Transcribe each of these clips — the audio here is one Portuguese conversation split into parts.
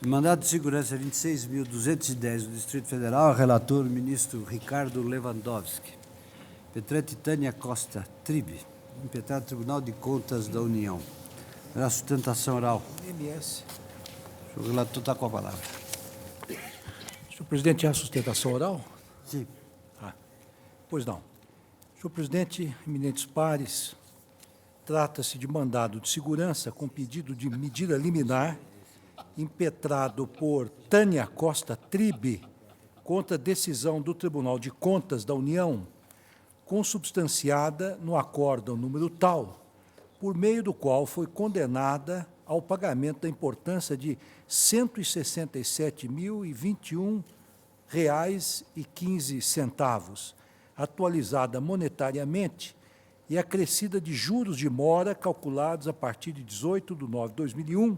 Mandado de segurança 26.210 do Distrito Federal, relator o ministro Ricardo Lewandowski. Petrante Tânia Costa Tribe, impetrado Tribunal de Contas da União. A sustentação oral. MS. O relator está com a palavra. Senhor presidente, há sustentação oral? Sim. Pois não. Senhor presidente, eminentes pares, trata-se de mandado de segurança com pedido de medida liminar impetrado por Tânia Costa Tribe contra decisão do Tribunal de Contas da União, consubstanciada no acórdão número tal, por meio do qual foi condenada ao pagamento da importância de R$ 167.021,15, atualizada monetariamente e acrescida de juros de mora calculados a partir de 18/9/2001,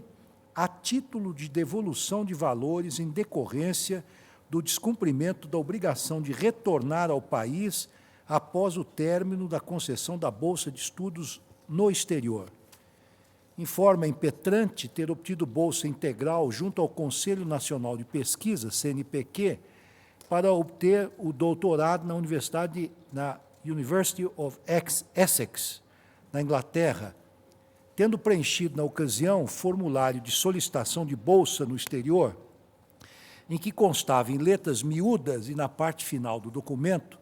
a título de devolução de valores em decorrência do descumprimento da obrigação de retornar ao país após o término da concessão da Bolsa de Estudos no exterior. Informa a impetrante ter obtido bolsa integral junto ao Conselho Nacional de Pesquisa, CNPq, para obter o doutorado na University of Essex, na Inglaterra, tendo preenchido na ocasião formulário de solicitação de bolsa no exterior, em que constava em letras miúdas e na parte final do documento,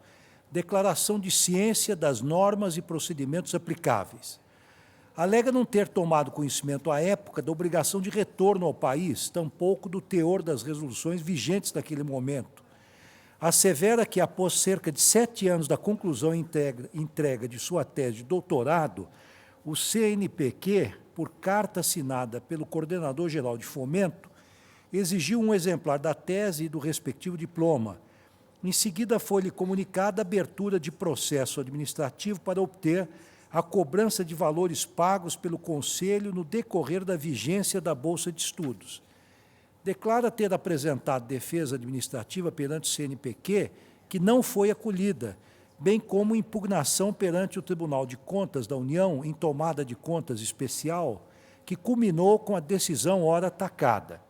declaração de ciência das normas e procedimentos aplicáveis. Alega não ter tomado conhecimento à época da obrigação de retorno ao país, tampouco do teor das resoluções vigentes naquele momento. Assevera que, após cerca de 7 anos da conclusão e entrega de sua tese de doutorado, o CNPq, por carta assinada pelo Coordenador-Geral de Fomento, exigiu um exemplar da tese e do respectivo diploma. Em seguida, foi-lhe comunicada a abertura de processo administrativo para obter a cobrança de valores pagos pelo Conselho no decorrer da vigência da Bolsa de Estudos. Declara ter apresentado defesa administrativa perante o CNPq, que não foi acolhida, bem como impugnação perante o Tribunal de Contas da União em tomada de contas especial, que culminou com a decisão ora atacada.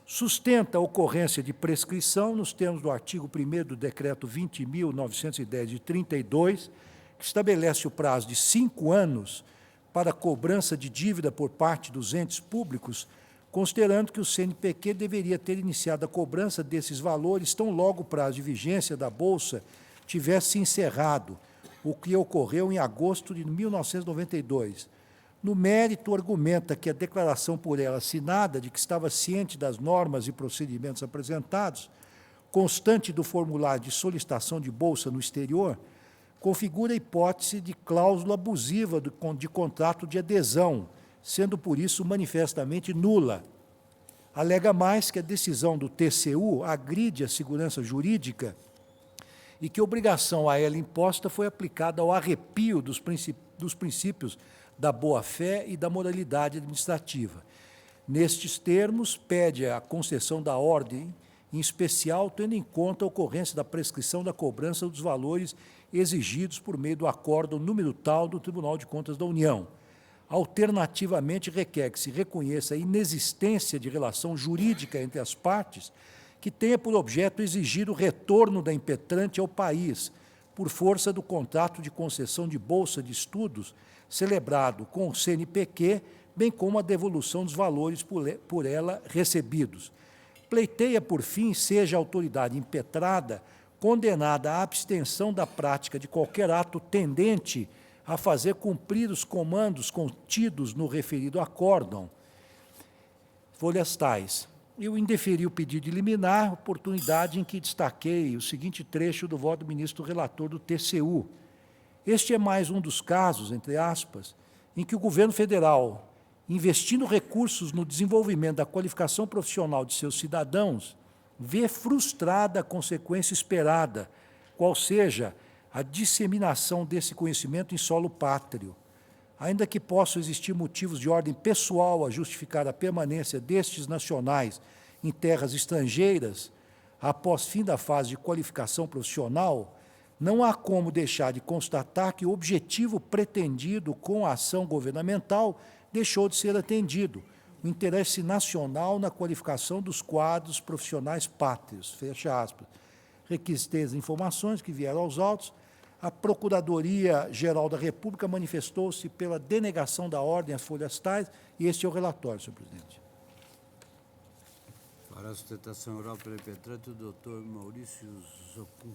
Sustenta a ocorrência de prescrição nos termos do artigo 1º do Decreto 20.910 de 32, que estabelece o prazo de 5 anos para a cobrança de dívida por parte dos entes públicos, considerando que o CNPq deveria ter iniciado a cobrança desses valores tão logo o prazo de vigência da Bolsa tivesse encerrado, o que ocorreu em agosto de 1992. No mérito, argumenta que a declaração por ela assinada de que estava ciente das normas e procedimentos apresentados, constante do formulário de solicitação de bolsa no exterior, configura a hipótese de cláusula abusiva de contrato de adesão, sendo por isso manifestamente nula. Alega mais que a decisão do TCU agride a segurança jurídica e que a obrigação a ela imposta foi aplicada ao arrepio dos princípios da boa-fé e da moralidade administrativa. Nestes termos, pede a concessão da ordem, em especial tendo em conta a ocorrência da prescrição da cobrança dos valores exigidos por meio do acórdão número tal do Tribunal de Contas da União. Alternativamente, requer que se reconheça a inexistência de relação jurídica entre as partes que tenha por objeto exigir o retorno da impetrante ao país, por força do contrato de concessão de bolsa de estudos celebrado com o CNPq, bem como a devolução dos valores por ela recebidos. Pleiteia, por fim, seja a autoridade impetrada condenada à abstenção da prática de qualquer ato tendente a fazer cumprir os comandos contidos no referido acórdão. Folhas tais. Eu indeferi o pedido de liminar, oportunidade em que destaquei o seguinte trecho do voto do ministro relator do TCU. Este é mais um dos casos, entre aspas, em que o governo federal, investindo recursos no desenvolvimento da qualificação profissional de seus cidadãos, vê frustrada a consequência esperada, qual seja a disseminação desse conhecimento em solo pátrio. Ainda que possam existir motivos de ordem pessoal a justificar a permanência destes nacionais em terras estrangeiras, após fim da fase de qualificação profissional, não há como deixar de constatar que o objetivo pretendido com a ação governamental deixou de ser atendido, o interesse nacional na qualificação dos quadros profissionais pátrios, fecha aspas. Requisitei as informações que vieram aos autos. A Procuradoria-Geral da República manifestou-se pela denegação da ordem às folhas tais, e este é o relatório, senhor presidente. Para a sustentação oral pelo impetrante, o doutor Maurício Zopum.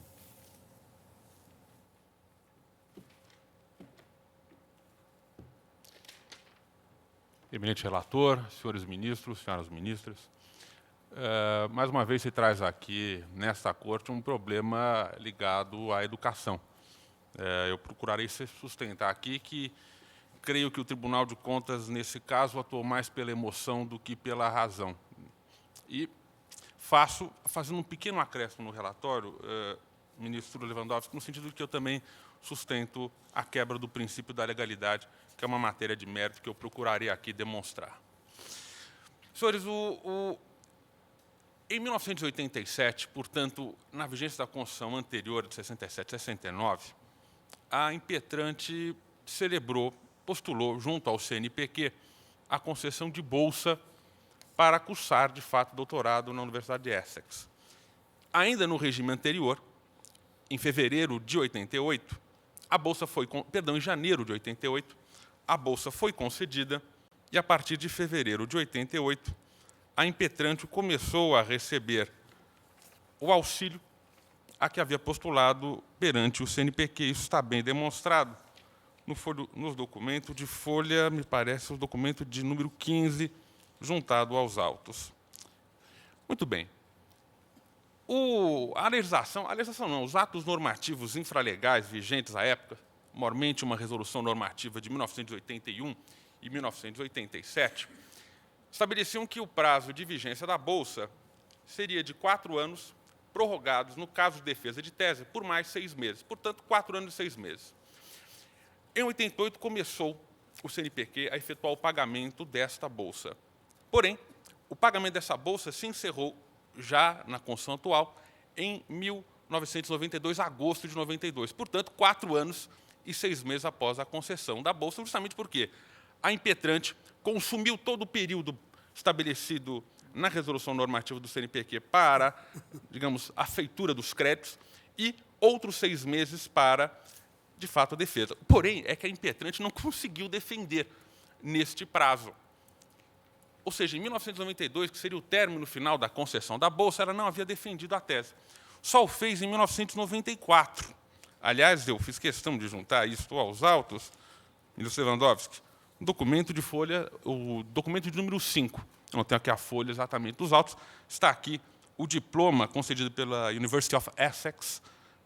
Eminente relator, senhores ministros, senhoras ministras, mais uma vez se traz aqui, nesta corte, um problema ligado à educação. Eu procurarei sustentar aqui que creio que o Tribunal de Contas, nesse caso, atuou mais pela emoção do que pela razão. E fazendo um pequeno acréscimo no relatório, ministro Lewandowski, no sentido de que eu também sustento a quebra do princípio da legalidade, que é uma matéria de mérito que eu procurarei aqui demonstrar. Senhores, em 1987, portanto, na vigência da Constituição anterior de 67 e 69, a impetrante postulou, junto ao CNPq, a concessão de bolsa para cursar, de fato, doutorado na Universidade de Essex. Ainda no regime anterior, em fevereiro de 88, em janeiro de 88, a bolsa foi concedida e, a partir de fevereiro de 88, a impetrante começou a receber o auxílio a que havia postulado perante o CNPq. Isso está bem demonstrado nos documentos de folha, me parece, o documento de número 15, juntado aos autos. Muito bem. A legislação não, os atos normativos infralegais vigentes à época, mormente uma resolução normativa de 1981 e 1987, estabeleciam que o prazo de vigência da bolsa seria de 4 anos, prorrogados, no caso de defesa de tese, por mais 6 meses. Portanto, 4 anos e 6 meses. Em 88, começou o CNPq a efetuar o pagamento desta bolsa. Porém, o pagamento dessa bolsa se encerrou já na Constituição atual em 1992, agosto de 92. Portanto, 4 anos e 6 meses após a concessão da bolsa, justamente porque a impetrante consumiu todo o período estabelecido na resolução normativa do CNPq para, digamos, a feitura dos créditos e outros 6 meses para, de fato, a defesa. Porém, é que a impetrante não conseguiu defender neste prazo. Ou seja, em 1992, que seria o término final da concessão da bolsa, ela não havia defendido a tese. Só o fez em 1994. Aliás, eu fiz questão de juntar isso aos autos, ministro Lewandowski, o documento de número 5. Eu não tenho aqui a folha exatamente dos autos. Está aqui o diploma concedido pela University of Essex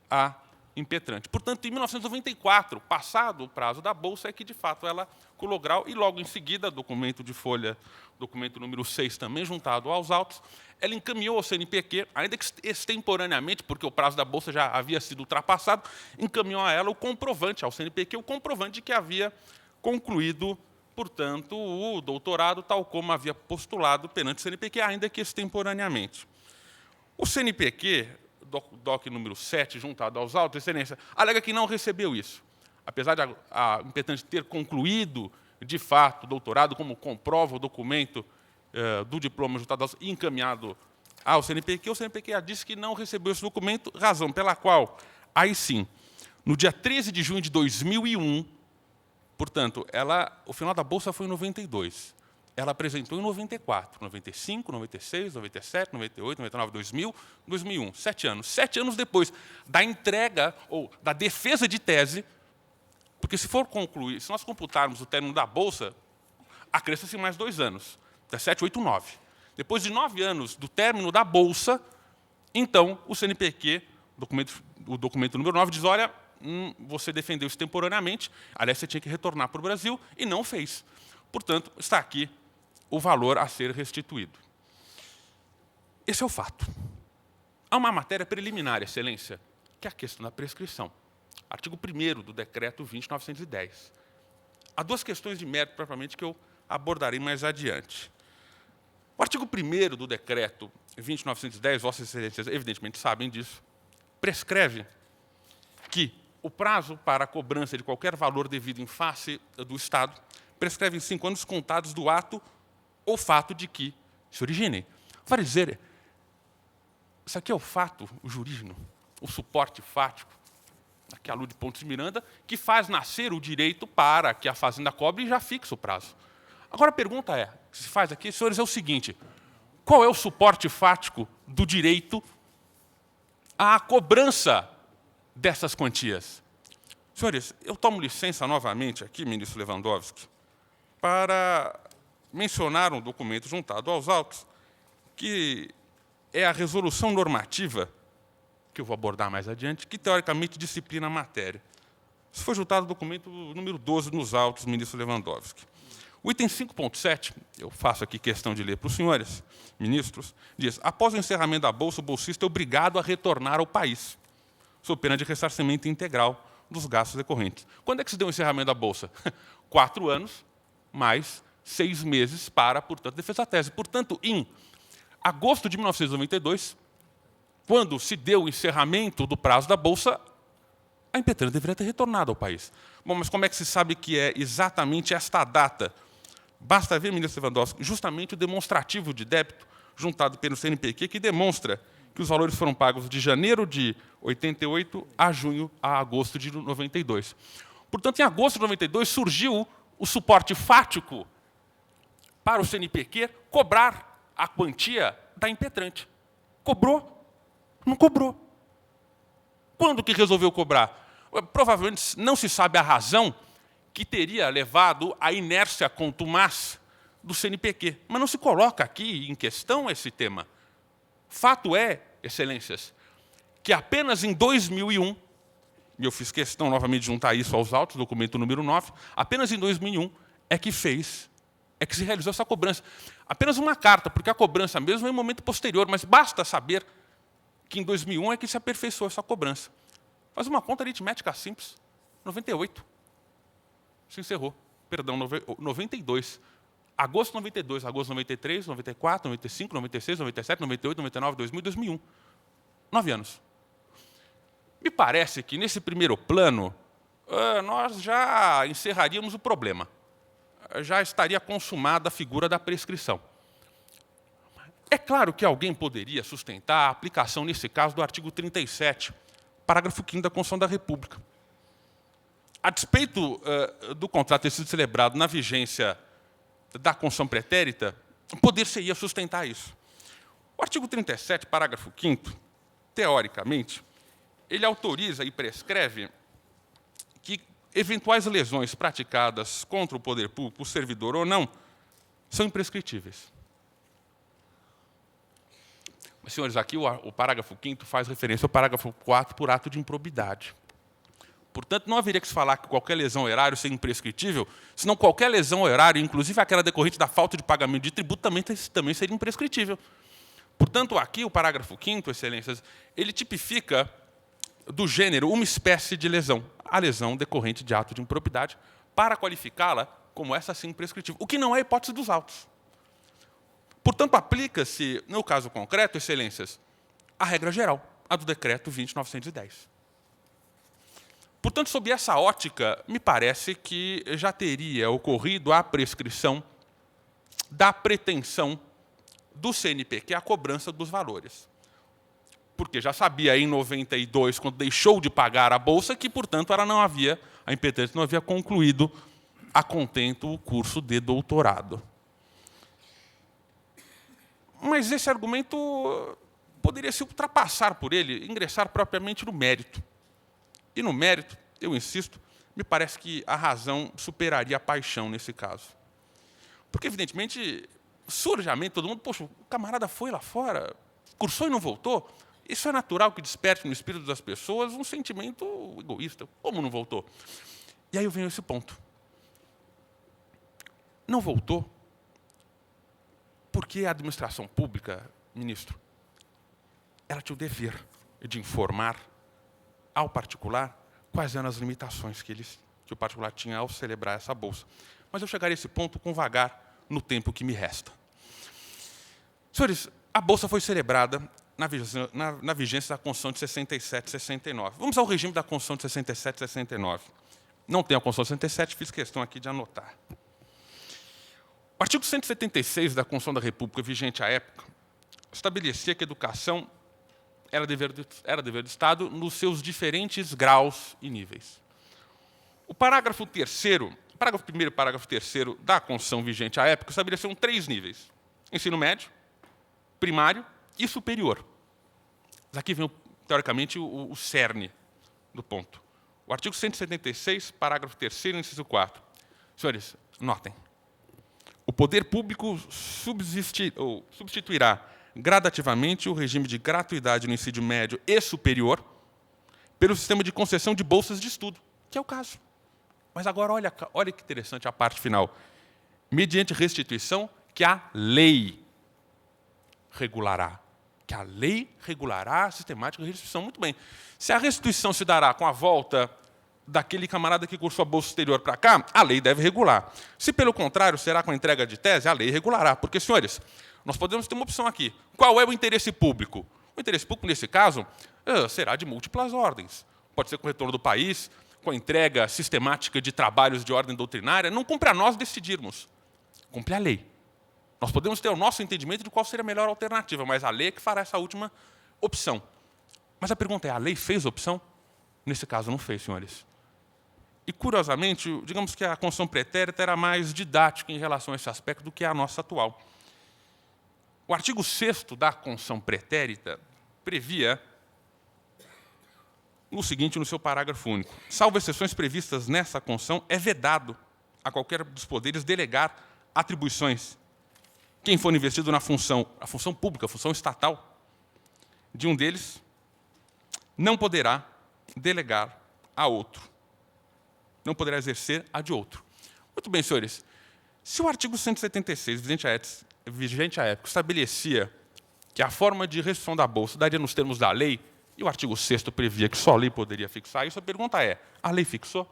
à impetrante. Portanto, em 1994, passado o prazo da bolsa, é que, de fato, ela colou grau, e logo em seguida, documento de folha, documento número 6, também juntado aos autos, ela encaminhou ao CNPq, ainda que extemporaneamente, porque o prazo da bolsa já havia sido ultrapassado, encaminhou a ela o comprovante, ao CNPq, o comprovante de que havia concluído, portanto, o doutorado, tal como havia postulado perante o CNPq, ainda que extemporaneamente. O CNPq, DOC número 7, juntado aos autos, Excelência, alega que não recebeu isso. Apesar de a impetrante ter concluído, de fato, o doutorado, como comprova o documento do diploma juntado aos e encaminhado ao CNPq, o CNPq disse que não recebeu esse documento, razão pela qual, aí sim, no dia 13 de junho de 2001, portanto, o final da bolsa foi em 92. Ela apresentou em 94, 95, 96, 97, 98, 99, 2000, 2001. 7 anos. 7 anos depois da entrega ou da defesa de tese, porque se nós computarmos o término da bolsa, acresce-se mais 2 anos. 17, 8, 9. Depois de 9 anos do término da bolsa, então o CNPq, o documento número 9, diz, olha, você defendeu extemporaneamente, aliás, você tinha que retornar para o Brasil, e não fez. Portanto, está aqui o valor a ser restituído. Esse é o fato. Há uma matéria preliminar, Excelência, que é a questão da prescrição. Artigo 1º do Decreto 20.910. Há 2 questões de mérito, propriamente, que eu abordarei mais adiante. O artigo 1º do Decreto 20.910, Vossas Excelências evidentemente sabem disso, prescreve que o prazo para a cobrança de qualquer valor devido em face do Estado prescreve em 5 anos contados do ato ou fato de que se originem. Vale dizer, isso aqui é o fato, o jurídico, o suporte fático, aqui alude Pontes de Miranda, que faz nascer o direito para que a fazenda cobre e já fixa o prazo. Agora a pergunta é, que se faz aqui, senhores, é o seguinte, qual é o suporte fático do direito à cobrança dessas quantias? Senhores, eu tomo licença novamente aqui, ministro Lewandowski, para mencionar um documento juntado aos autos, que é a resolução normativa, que eu vou abordar mais adiante, que teoricamente disciplina a matéria. Isso foi juntado ao documento número 12 nos autos, ministro Lewandowski. O item 5.7, eu faço aqui questão de ler para os senhores ministros, diz, após o encerramento da Bolsa, o bolsista é obrigado a retornar ao país, sob pena de ressarcimento integral dos gastos decorrentes. Quando é que se deu o encerramento da Bolsa? 4 anos, mais 6 meses para, portanto, defesa da tese. Portanto, em agosto de 1992, quando se deu o encerramento do prazo da Bolsa, a Impetran deveria ter retornado ao país. Bom, mas como é que se sabe que é exatamente esta data? Basta ver, ministro Lewandowski, justamente o demonstrativo de débito juntado pelo CNPq, que demonstra que os valores foram pagos de janeiro de 88 a agosto de 92. Portanto, em agosto de 92, surgiu o suporte fático para o CNPq cobrar a quantia da impetrante. Cobrou? Não cobrou. Quando que resolveu cobrar? Provavelmente não se sabe a razão que teria levado à inércia contumaz do CNPq. Mas não se coloca aqui em questão esse tema. Fato é, excelências, que apenas em 2001, e eu fiz questão novamente de juntar isso aos autos, documento número 9, apenas em 2001 é que se realizou essa cobrança. Apenas uma carta, porque a cobrança mesmo é em momento posterior, mas basta saber que em 2001 é que se aperfeiçoou essa cobrança. Faz uma conta aritmética simples. 98. Se encerrou. Perdão, 92. Agosto de 92, agosto de 93, 94, 95, 96, 97, 98, 99, 2000, 2001. 9 anos. Me parece que, nesse primeiro plano, nós já encerraríamos o problema. Já estaria consumada a figura da prescrição. É claro que alguém poderia sustentar a aplicação, nesse caso, do artigo 37, parágrafo 5º da Constituição da República. A despeito do contrato ter sido celebrado na vigência da Constituição pretérita, poder-se-ia sustentar isso. O artigo 37, parágrafo 5º, teoricamente, ele autoriza e prescreve que eventuais lesões praticadas contra o poder público, o servidor ou não, são imprescritíveis. Mas, senhores, aqui o parágrafo 5º faz referência ao parágrafo 4 por ato de improbidade. Portanto, não haveria que se falar que qualquer lesão ao erário seria imprescritível, senão qualquer lesão ao erário, inclusive aquela decorrente da falta de pagamento de tributo, também seria imprescritível. Portanto, aqui o parágrafo 5º, excelências, ele tipifica do gênero uma espécie de lesão, a lesão decorrente de ato de improbidade, para qualificá-la como essa sim imprescritível, o que não é a hipótese dos autos. Portanto, aplica-se, no caso concreto, excelências, a regra geral, a do decreto 20.910. Portanto, sob essa ótica, me parece que já teria ocorrido a prescrição da pretensão do CNPq à cobrança dos valores. Porque já sabia em 92, quando deixou de pagar a Bolsa, que, portanto, a impetrante não havia concluído a contento o curso de doutorado. Mas esse argumento poderia se ultrapassar por ele, ingressar propriamente no mérito. E no mérito, eu insisto, me parece que a razão superaria a paixão nesse caso. Porque, evidentemente, surge a mente todo mundo, poxa, o camarada foi lá fora, cursou e não voltou. Isso é natural que desperte no espírito das pessoas um sentimento egoísta. Como não voltou? E aí eu venho a esse ponto. Não voltou porque a administração pública, ministro, ela tinha o dever de informar ao particular quais eram as limitações que o particular tinha ao celebrar essa bolsa. Mas eu chegarei a esse ponto com vagar no tempo que me resta. Senhores, a bolsa foi celebrada na vigência da Constituição de 67 e 69. Vamos ao regime da Constituição de 67 e 69. Não tem a Constituição de 67, fiz questão aqui de anotar. O artigo 176 da Constituição da República, vigente à época, estabelecia que a educação era dever do Estado nos seus diferentes graus e níveis. O parágrafo 3º, parágrafo 1º e parágrafo 3º da Constituição vigente à época estabeleciam 3 níveis: ensino médio, primário e superior. Mas aqui vem, teoricamente, o cerne do ponto. O artigo 176, parágrafo 3º, inciso 4. Senhores, notem. O poder público substituirá gradativamente o regime de gratuidade no ensino médio e superior pelo sistema de concessão de bolsas de estudo, que é o caso. Mas agora, olha que interessante a parte final. Mediante restituição que a lei regulará. Que a lei regulará a sistemática restituição. Muito bem. Se a restituição se dará com a volta daquele camarada que cursou a bolsa exterior para cá, a lei deve regular. Se, pelo contrário, será com a entrega de tese, a lei regulará. Porque, senhores, nós podemos ter uma opção aqui. Qual é o interesse público? O interesse público, nesse caso, será de múltiplas ordens. Pode ser com o retorno do país, com a entrega sistemática de trabalhos de ordem doutrinária. Não cumpre a nós decidirmos. Cumpre a lei. Nós podemos ter o nosso entendimento de qual seria a melhor alternativa, mas a lei é que fará essa última opção. Mas a pergunta é, a lei fez opção? Nesse caso, não fez, senhores. E, curiosamente, digamos que a Constituição pretérita era mais didática em relação a esse aspecto do que a nossa atual. O artigo 6º da Constituição pretérita previa o seguinte no seu parágrafo único: salvo exceções previstas nessa Constituição, é vedado a qualquer dos poderes delegar atribuições. Quem for investido na função, a função pública, a função estatal, de um deles, não poderá delegar a outro. Não poderá exercer a de outro. Muito bem, senhores. Se o artigo 176, vigente à época, estabelecia que a forma de restituição da bolsa daria nos termos da lei, e o artigo 6º previa que só a lei poderia fixar isso, a pergunta é, a lei fixou?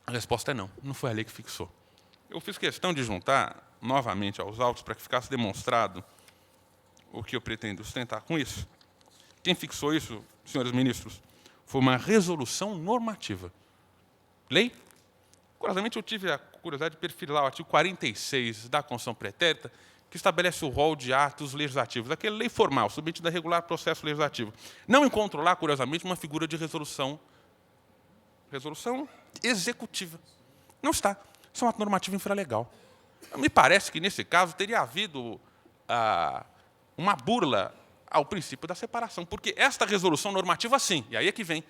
A resposta é não, não foi a lei que fixou. Eu fiz questão de juntar novamente aos autos para que ficasse demonstrado o que eu pretendo sustentar com isso. Quem fixou isso, senhores ministros, foi uma resolução normativa. Lei? Curiosamente, eu tive a curiosidade de perfilar o artigo 46 da Constituição pretérita, que estabelece o rol de atos legislativos, aquele lei formal, submetida a regular processo legislativo. Não encontro lá, curiosamente, uma figura de resolução executiva. Não está. Isso é um ato normativo infralegal. Me parece que, nesse caso, teria havido uma burla ao princípio da separação, porque esta resolução normativa, sim, e aí é que vem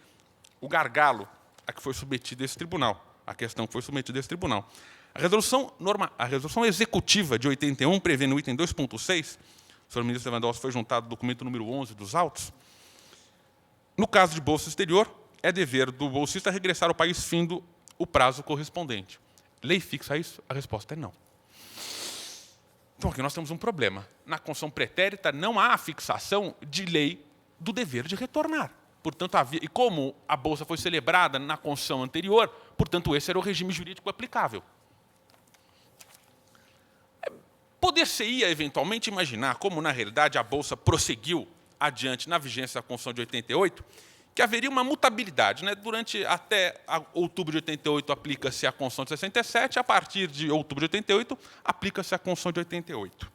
o gargalo a que foi submetido esse tribunal, a questão que foi submetida a esse tribunal. A resolução executiva de 81 prevê no item 2.6, o senhor ministro Lewandowski foi juntado ao documento número 11 dos autos, no caso de bolsa exterior, é dever do bolsista regressar ao país findo o prazo correspondente. Lei fixa isso? A resposta é não. Então, aqui nós temos um problema. Na Constituição pretérita não há a fixação de lei do dever de retornar. Portanto, e como a Bolsa foi celebrada na Constituição anterior, portanto, esse era o regime jurídico aplicável. Poder-se-ia, eventualmente, imaginar como, na realidade, a Bolsa prosseguiu adiante na vigência da Constituição de 88, que haveria uma mutabilidade. Né? Até outubro de 88 aplica-se a Constituição de 67, a partir de outubro de 88 aplica-se a Constituição de 88.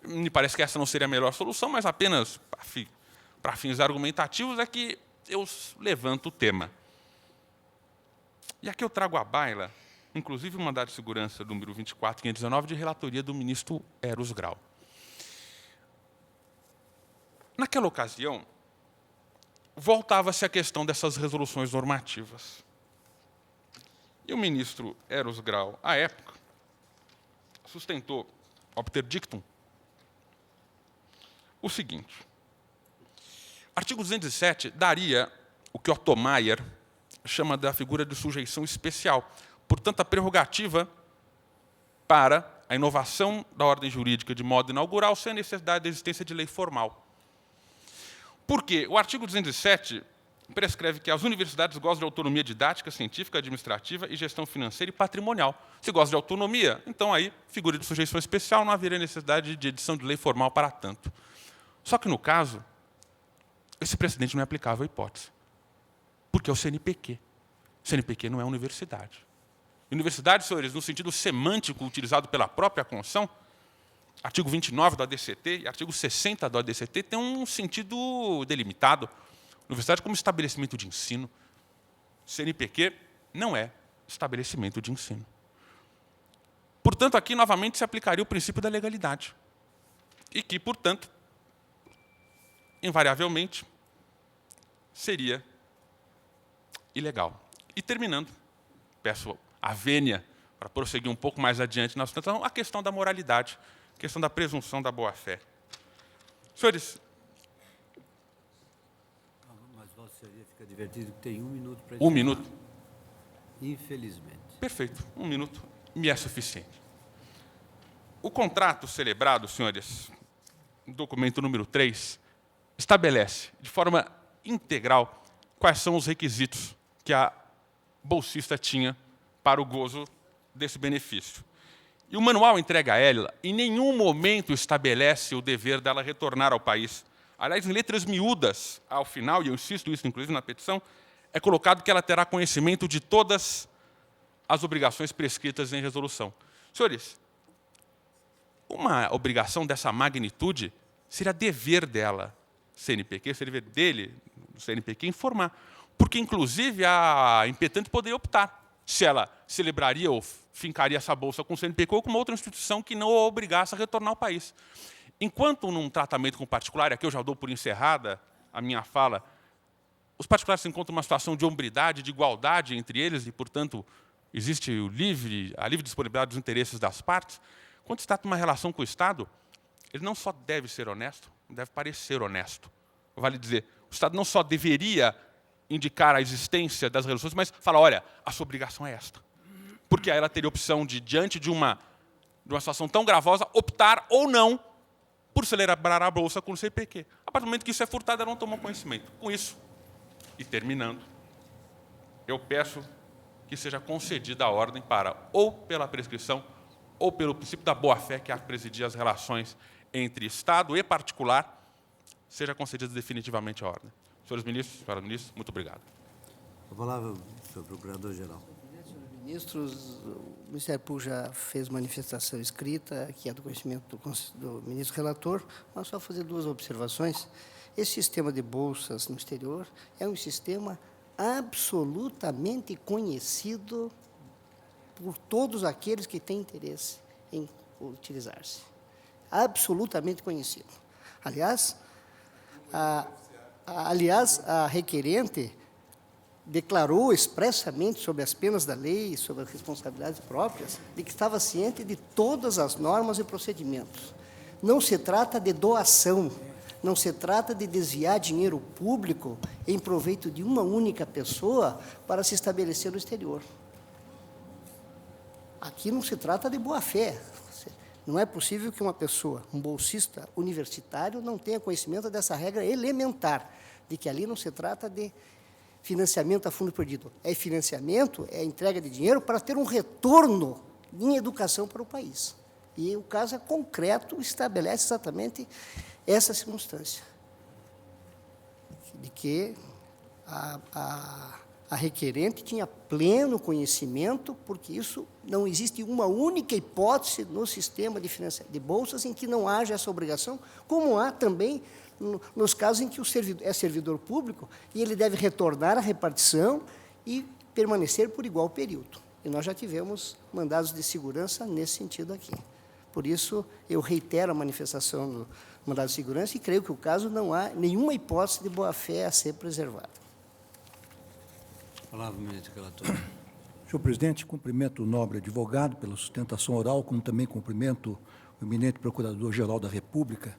Me parece que essa não seria a melhor solução, mas apenas para fins argumentativos é que eu levanto o tema. E aqui eu trago à baila, inclusive o mandado de segurança número 24.519, de relatoria do ministro Eros Grau. Naquela ocasião, voltava-se à questão dessas resoluções normativas. E o ministro Eros Grau, à época, sustentou, obter dictum, o seguinte: artigo 207 daria o que Otto Maier chama da figura de sujeição especial. Portanto, a prerrogativa para a inovação da ordem jurídica de modo inaugural sem a necessidade da existência de lei formal. Por quê? O artigo 207 prescreve que as universidades gozam de autonomia didática, científica, administrativa e gestão financeira e patrimonial. Se gozam de autonomia, então aí, figura de sujeição especial, não haveria necessidade de edição de lei formal para tanto. Só que, no caso, esse precedente não é aplicável à hipótese. Porque é o CNPq. O CNPq não é universidade. Universidade, senhores, no sentido semântico utilizado pela própria Constituição, artigo 29 do ADCT e artigo 60 do ADCT tem um sentido delimitado. Universidade como estabelecimento de ensino. CNPq não é estabelecimento de ensino. Portanto, aqui, novamente, se aplicaria o princípio da legalidade. E que, portanto, invariavelmente, seria ilegal. E terminando, peço a vênia para prosseguir um pouco mais adiante na sustentação, a questão da moralidade, a questão da presunção da boa-fé. Senhores, Mas Vossa Senhoria fica divertido que tem 1 minuto para um minuto. Infelizmente. Perfeito, 1 minuto me é suficiente. O contrato celebrado, senhores, documento número 3, estabelece de forma integral quais são os requisitos que a bolsista tinha para o gozo desse benefício. E o manual entregue a ela, em nenhum momento estabelece o dever dela retornar ao país. Aliás, em letras miúdas, ao final, e eu insisto isso inclusive na petição, é colocado que ela terá conhecimento de todas as obrigações prescritas em resolução. Senhores, uma obrigação dessa magnitude seria dever dela, CNPq, seria dever dele, do CNPq, informar. Porque, inclusive, a impetente poderia optar se ela celebraria ou fincaria essa bolsa com o CNPq ou com uma outra instituição que não a obrigasse a retornar ao país. Enquanto num tratamento com particular, aqui eu já dou por encerrada a minha fala, os particulares se encontram numa situação de hombridade, de igualdade entre eles e, portanto, existe a livre disponibilidade dos interesses das partes. Quando se trata de uma relação com o Estado, ele não só deve ser honesto, deve parecer honesto. Vale dizer, o Estado não só deveria indicar a existência das relações, mas fala, olha, a sua obrigação é esta. Porque aí ela teria opção de, diante de uma situação tão gravosa, optar ou não por celebrar a bolsa com o CNPq. A partir do momento que isso é furtado, ela não tomou conhecimento. Com isso, e terminando, eu peço que seja concedida a ordem para, ou pela prescrição, ou pelo princípio da boa-fé que há que presidir as relações entre Estado e particular, seja concedida definitivamente a ordem. Senhores ministros, senhoras ministras, muito obrigado. A palavra, senhor Procurador-Geral. Senhores ministros, o Ministério Público já fez manifestação escrita, que é do conhecimento do ministro relator, mas só fazer 2 observações. Esse sistema de bolsas no exterior é um sistema absolutamente conhecido por todos aqueles que têm interesse em utilizar-se. Absolutamente conhecido. Aliás, a requerente declarou expressamente sobre as penas da lei, sobre as responsabilidades próprias, de que estava ciente de todas as normas e procedimentos. Não se trata de doação, não se trata de desviar dinheiro público em proveito de uma única pessoa para se estabelecer no exterior. Aqui não se trata de boa-fé. Não é possível que uma pessoa, um bolsista universitário, não tenha conhecimento dessa regra elementar, de que ali não se trata de financiamento a fundo perdido. É financiamento, é entrega de dinheiro para ter um retorno em educação para o país. E o caso é concreto, estabelece exatamente essa circunstância, de que a requerente tinha pleno conhecimento, porque isso não existe uma única hipótese no sistema de financiamento de bolsas em que não haja essa obrigação, como há também nos casos em que o servidor é servidor público e ele deve retornar à repartição e permanecer por igual período. E nós já tivemos mandados de segurança nesse sentido aqui. Por isso, eu reitero a manifestação do mandado de segurança e creio que o caso não há nenhuma hipótese de boa-fé a ser preservada. Palavra, ministro relator. Senhor presidente, cumprimento o nobre advogado pela sustentação oral, como também cumprimento o eminente Procurador-Geral da República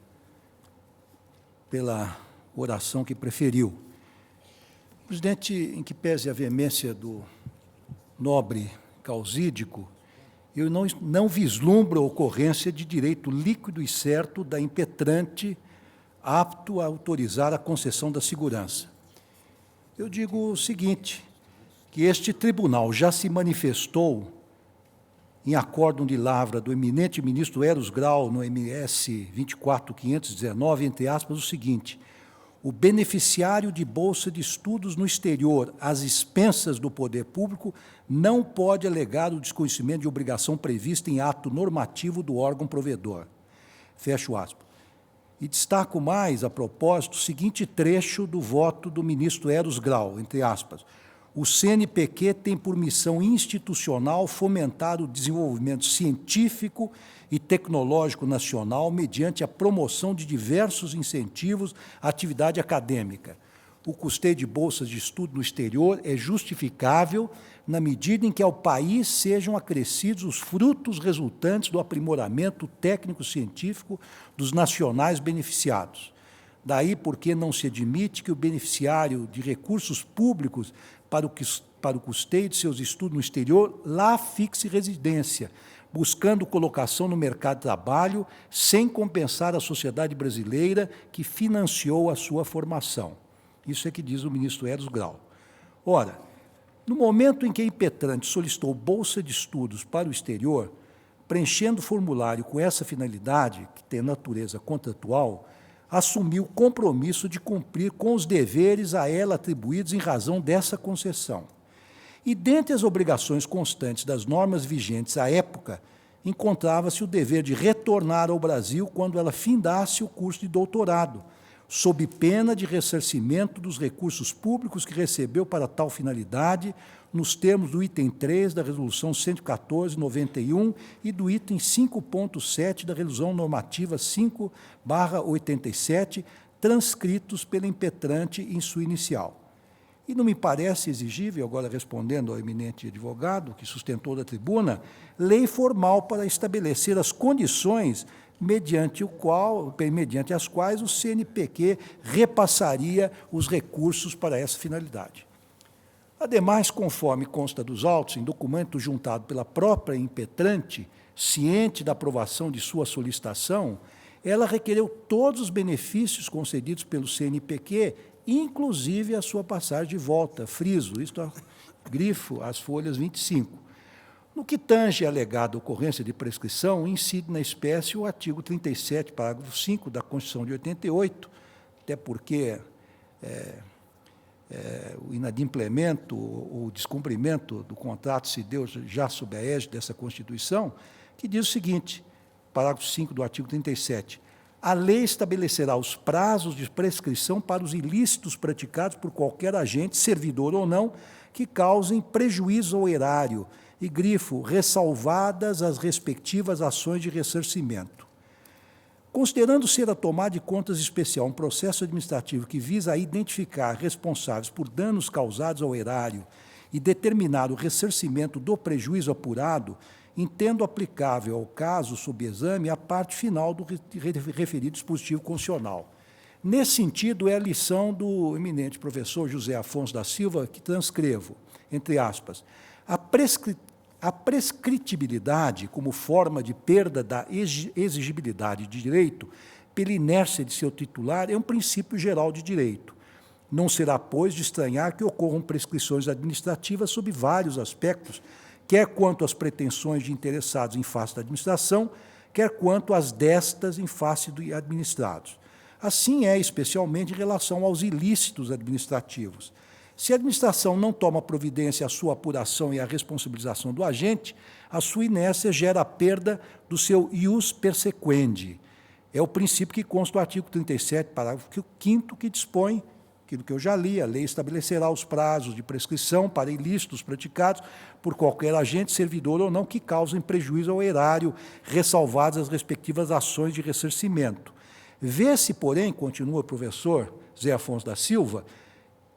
pela oração que preferiu. Presidente, em que pese a veemência do nobre causídico, eu não vislumbro a ocorrência de direito líquido e certo da impetrante apto a autorizar a concessão da segurança. Eu digo o seguinte, que este tribunal já se manifestou em acórdão de lavra do eminente ministro Eros Grau, no MS 24519, entre aspas, o seguinte: o beneficiário de bolsa de estudos no exterior, às expensas do poder público, não pode alegar o desconhecimento de obrigação prevista em ato normativo do órgão provedor. Fecho aspas. E destaco mais, a propósito, o seguinte trecho do voto do ministro Eros Grau, entre aspas. O CNPq tem por missão institucional fomentar o desenvolvimento científico e tecnológico nacional mediante a promoção de diversos incentivos à atividade acadêmica. O custeio de bolsas de estudo no exterior é justificável na medida em que ao país sejam acrescidos os frutos resultantes do aprimoramento técnico-científico dos nacionais beneficiados. Daí porque não se admite que o beneficiário de recursos públicos para o custeio de seus estudos no exterior lá fixe residência, buscando colocação no mercado de trabalho sem compensar a sociedade brasileira que financiou a sua formação. Isso é que diz o ministro Eros Grau. Ora, no momento em que a Impetrante solicitou bolsa de estudos para o exterior, preenchendo o formulário com essa finalidade, que tem natureza contratual, assumiu o compromisso de cumprir com os deveres a ela atribuídos em razão dessa concessão. E, dentre as obrigações constantes das normas vigentes à época, encontrava-se o dever de retornar ao Brasil quando ela findasse o curso de doutorado, sob pena de ressarcimento dos recursos públicos que recebeu para tal finalidade, nos termos do item 3 da Resolução 114/91 e do item 5.7 da Resolução Normativa 5/87, transcritos pela Impetrante em sua inicial. E não me parece exigível, agora respondendo ao eminente advogado que sustentou da tribuna, lei formal para estabelecer as condições mediante as quais o CNPq repassaria os recursos para essa finalidade. Ademais, conforme consta dos autos, em documento juntado pela própria Impetrante, ciente da aprovação de sua solicitação, ela requereu todos os benefícios concedidos pelo CNPq, inclusive a sua passagem de volta, friso, isto grifo, as folhas 25. No que tange a alegada ocorrência de prescrição, incide na espécie o artigo 37, parágrafo 5 da Constituição de 88, até porque o inadimplemento ou o descumprimento do contrato se deu já sob a égide dessa Constituição, que diz o seguinte, parágrafo 5 do artigo 37, a lei estabelecerá os prazos de prescrição para os ilícitos praticados por qualquer agente, servidor ou não, que causem prejuízo ao erário, e grifo, ressalvadas as respectivas ações de ressarcimento. Considerando ser a tomada de contas especial um processo administrativo que visa a identificar responsáveis por danos causados ao erário e determinar o ressarcimento do prejuízo apurado, entendo aplicável ao caso sob exame a parte final do referido dispositivo constitucional. Nesse sentido, é a lição do eminente professor José Afonso da Silva que transcrevo, entre aspas, a prescritibilidade como forma de perda da exigibilidade de direito pela inércia de seu titular é um princípio geral de direito. Não será, pois, de estranhar que ocorram prescrições administrativas sob vários aspectos, quer quanto às pretensões de interessados em face da administração, quer quanto às destas em face de administrados. Assim é, especialmente, em relação aos ilícitos administrativos. Se a administração não toma providência à sua apuração e à responsabilização do agente, a sua inércia gera a perda do seu ius persequendi. É o princípio que consta do artigo 37, parágrafo 5º, que dispõe, aquilo que eu já li, a lei estabelecerá os prazos de prescrição para ilícitos praticados por qualquer agente, servidor ou não, que causem prejuízo ao erário, ressalvadas as respectivas ações de ressarcimento. Vê-se, porém, continua o professor Zé Afonso da Silva,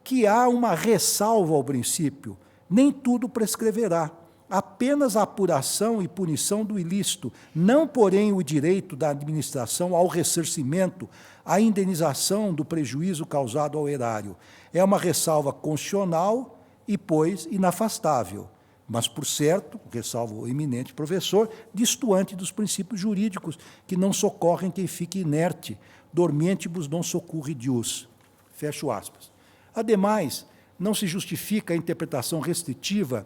que há uma ressalva ao princípio, nem tudo prescreverá, apenas a apuração e punição do ilícito, não, porém, o direito da administração ao ressarcimento, à indenização do prejuízo causado ao erário. É uma ressalva constitucional e, pois, inafastável, mas, por certo, ressalva o eminente professor, distoante dos princípios jurídicos, que não socorrem quem fique inerte, dormientibus non socorridius. Fecho aspas. Ademais, não se justifica a interpretação restritiva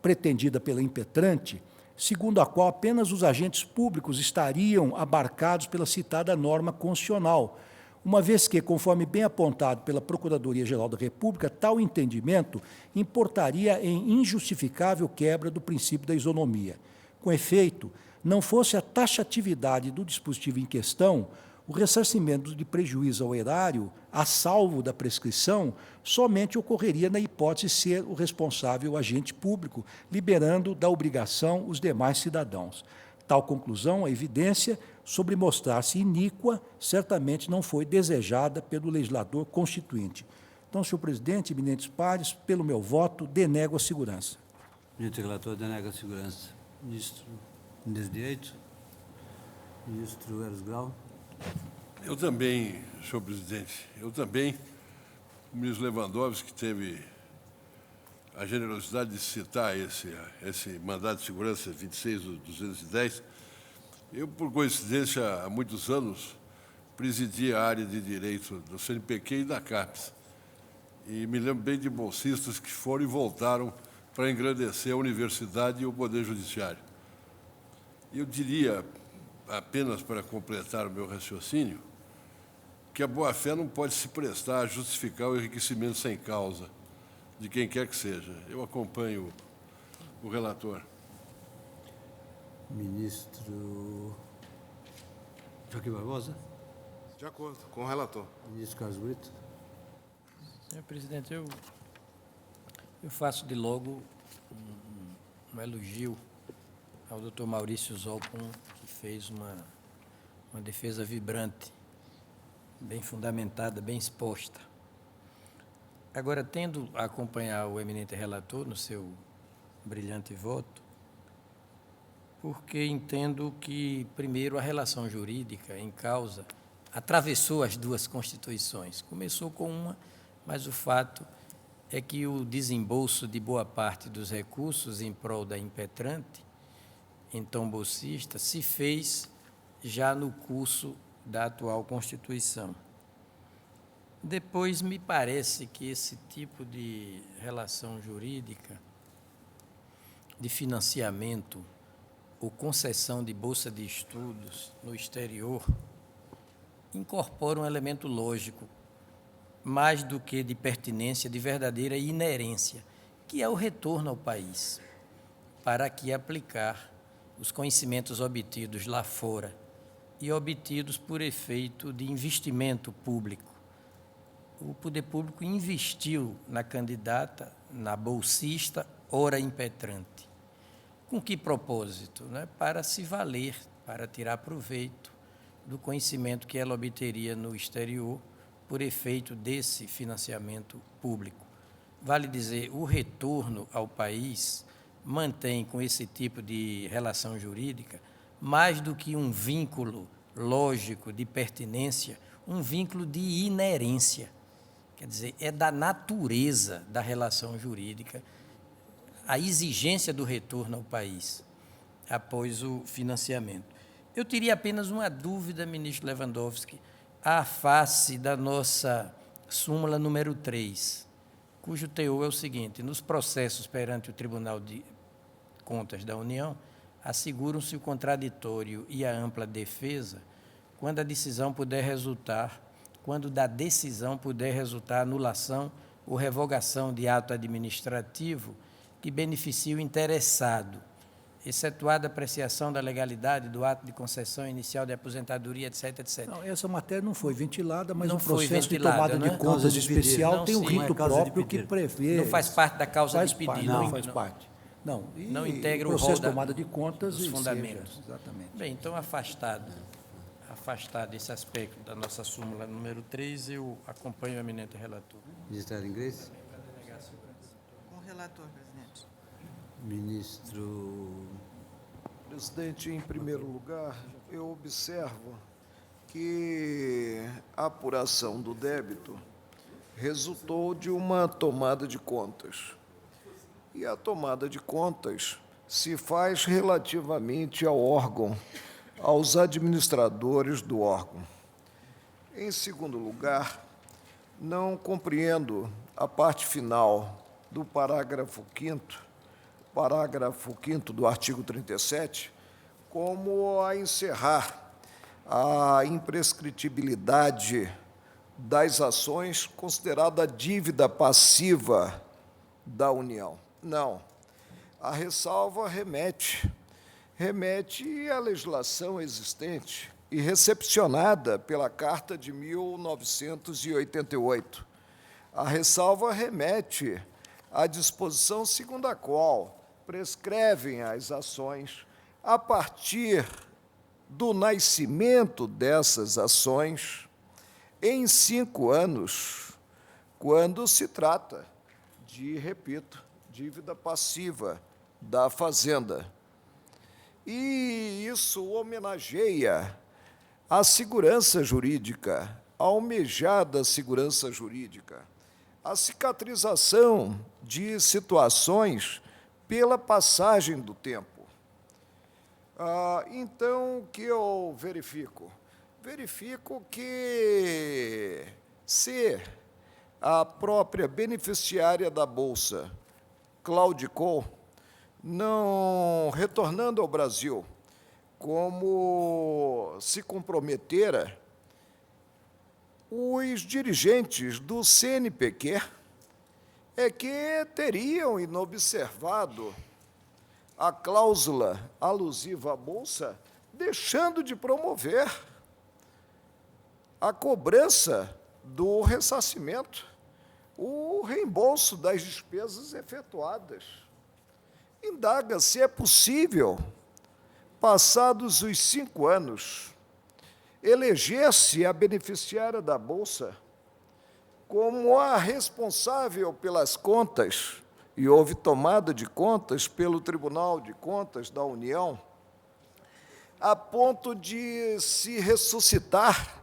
pretendida pela Impetrante, segundo a qual apenas os agentes públicos estariam abarcados pela citada norma constitucional, uma vez que, conforme bem apontado pela Procuradoria-Geral da República, tal entendimento importaria em injustificável quebra do princípio da isonomia. Com efeito, não fosse a taxatividade do dispositivo em questão, o ressarcimento de prejuízo ao erário, a salvo da prescrição, somente ocorreria na hipótese de ser o responsável agente público, liberando da obrigação os demais cidadãos. Tal conclusão, a evidência, sobre mostrar-se iníqua, certamente não foi desejada pelo legislador constituinte. Então, senhor presidente, eminentes pares, pelo meu voto, denego a segurança. Ministro relator, denega a segurança. Ministro Mendes Direito. Ministro Eros Grau. Eu também, senhor presidente, o ministro Lewandowski teve a generosidade de citar esse mandado de segurança 26 do 210. Eu, por coincidência, há muitos anos, presidi a área de direito do CNPq e da CAPES. E me lembro bem de bolsistas que foram e voltaram para engrandecer a universidade e o Poder Judiciário. Eu diria, apenas para completar o meu raciocínio, que a boa-fé não pode se prestar a justificar o enriquecimento sem causa de quem quer que seja. Eu acompanho o relator. Ministro Joaquim Barbosa. De acordo com o relator. Ministro Carlos Brito. Senhor presidente, eu faço de logo um elogio ao doutor Maurício Zolpon, que fez uma defesa vibrante, bem fundamentada, bem exposta. Agora, tendo a acompanhar o eminente relator no seu brilhante voto, porque entendo que, primeiro, a relação jurídica em causa atravessou as duas Constituições. Começou com uma, mas o fato é que o desembolso de boa parte dos recursos em prol da impetrante, então bolsista, se fez já no curso da atual Constituição. Depois, me parece que esse tipo de relação jurídica, de financiamento ou concessão de bolsa de estudos no exterior, incorpora um elemento lógico, mais do que de pertinência, de verdadeira inerência, que é o retorno ao país, para aqui aplicar os conhecimentos obtidos lá fora e obtidos por efeito de investimento público. O poder público investiu na candidata, na bolsista, ora impetrante. Com que propósito? Para se valer, para tirar proveito do conhecimento que ela obteria no exterior por efeito desse financiamento público. Vale dizer, o retorno ao país mantém com esse tipo de relação jurídica mais do que um vínculo lógico de pertinência, um vínculo de inerência. Quer dizer, é da natureza da relação jurídica a exigência do retorno ao país após o financiamento. Eu teria apenas uma dúvida, ministro Lewandowski, à face da nossa súmula número 3, cujo teor é o seguinte: nos processos perante o Tribunal de Contas da União, asseguram-se o contraditório e a ampla defesa quando da decisão puder resultar anulação ou revogação de ato administrativo que beneficie o interessado, excetuada a apreciação da legalidade do ato de concessão inicial de aposentadoria, etc., etc. Não, essa matéria não foi ventilada, mas Não o foi processo ventilada, de tomada não é? de contas Causa de pedido. especial Não, tem um sim. rito Não é causa de próprio que pedido. prevê... Não faz parte da causa faz de pedido. parte, Não, faz não. parte. Não, e Não integra o processo rol de tomada de contas dos e fundamentos. seja, exatamente. Bem, então, afastado esse aspecto da nossa súmula número 3, eu acompanho o eminente relator. Ministro Inglês. Com o relator, presidente. Ministro. Presidente, em primeiro lugar, eu observo que a apuração do débito resultou de uma tomada de contas. E a tomada de contas se faz relativamente ao órgão, aos administradores do órgão. Em segundo lugar, não compreendo a parte final do parágrafo 5º do artigo 37, como a encerrar a imprescritibilidade das ações considerada dívida passiva da União. Não. A ressalva remete à legislação existente e recepcionada pela Carta de 1988. A ressalva remete à disposição segundo a qual prescrevem as ações a partir do nascimento dessas ações em 5 anos, quando se trata de, repito, dívida passiva da Fazenda. E isso homenageia a segurança jurídica, a almejada segurança jurídica, a cicatrização de situações pela passagem do tempo. Então, o que eu verifico? Verifico que, se a própria beneficiária da Bolsa claudicou, não retornando ao Brasil, como se comprometera, os dirigentes do CNPq é que teriam inobservado a cláusula alusiva à Bolsa, deixando de promover a cobrança do ressarcimento, o reembolso das despesas efetuadas. Indaga se é possível, passados os 5 anos, eleger-se a beneficiária da Bolsa como a responsável pelas contas, e houve tomada de contas pelo Tribunal de Contas da União, a ponto de se ressuscitar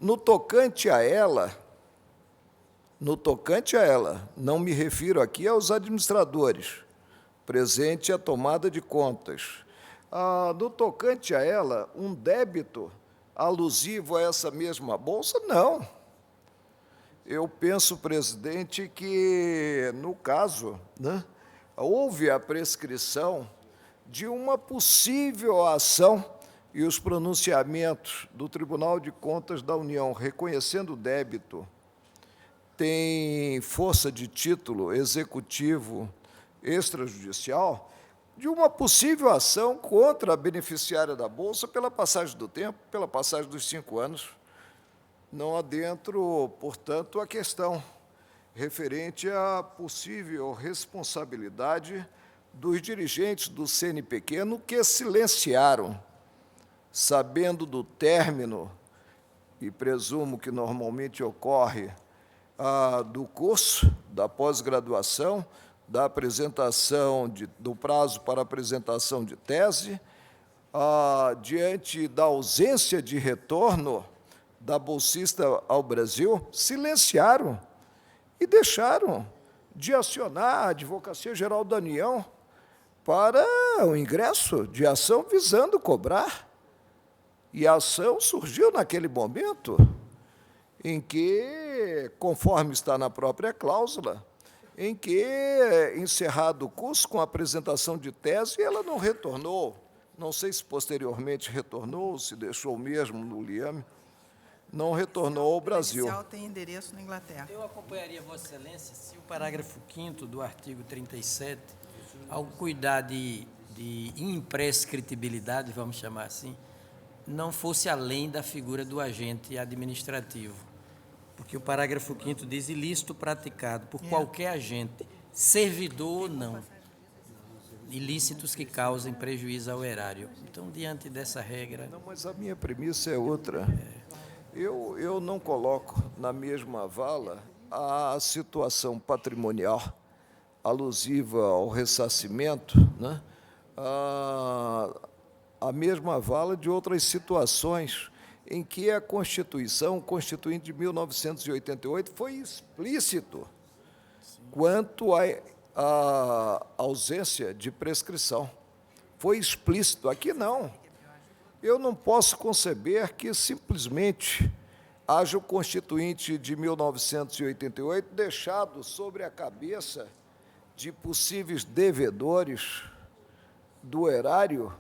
no tocante a ela, não me refiro aqui aos administradores, presente a tomada de contas, no tocante a ela, um débito alusivo a essa mesma Bolsa? Não. Eu penso, presidente, que, no caso, houve a prescrição de uma possível ação e os pronunciamentos do Tribunal de Contas da União reconhecendo o débito têm força de título executivo extrajudicial, de uma possível ação contra a beneficiária da Bolsa pela passagem do tempo, pela passagem dos 5 anos. Não adentro, portanto, a questão referente à possível responsabilidade dos dirigentes do CNPq no que silenciaram, sabendo do término, e presumo que normalmente ocorre, do curso, da pós-graduação, da apresentação do prazo para apresentação de tese, diante da ausência de retorno da bolsista ao Brasil, silenciaram e deixaram de acionar a Advocacia Geral da União para o ingresso de ação visando cobrar. E a ação surgiu naquele momento em que, conforme está na própria cláusula, em que, encerrado o curso com a apresentação de tese, ela não retornou. Não sei se posteriormente retornou, se deixou mesmo no Liame, não retornou ao Brasil. O credencial tem endereço na Inglaterra. Eu acompanharia Vossa Excelência se o parágrafo 5º do artigo 37, ao cuidar de imprescritibilidade, vamos chamar assim, não fosse além da figura do agente administrativo. Porque o parágrafo 5º diz ilícito praticado por qualquer agente, servidor ou não, ilícitos que causem prejuízo ao erário. Então, diante dessa regra... Não, mas a minha premissa é outra. Eu não coloco na mesma vala a situação patrimonial alusiva ao ressarcimento, a mesma vala de outras situações em que a Constituição, Constituinte de 1988, foi explícito quanto à ausência de prescrição. Foi explícito. Aqui não. Eu não posso conceber que simplesmente haja o Constituinte de 1988 deixado sobre a cabeça de possíveis devedores do erário,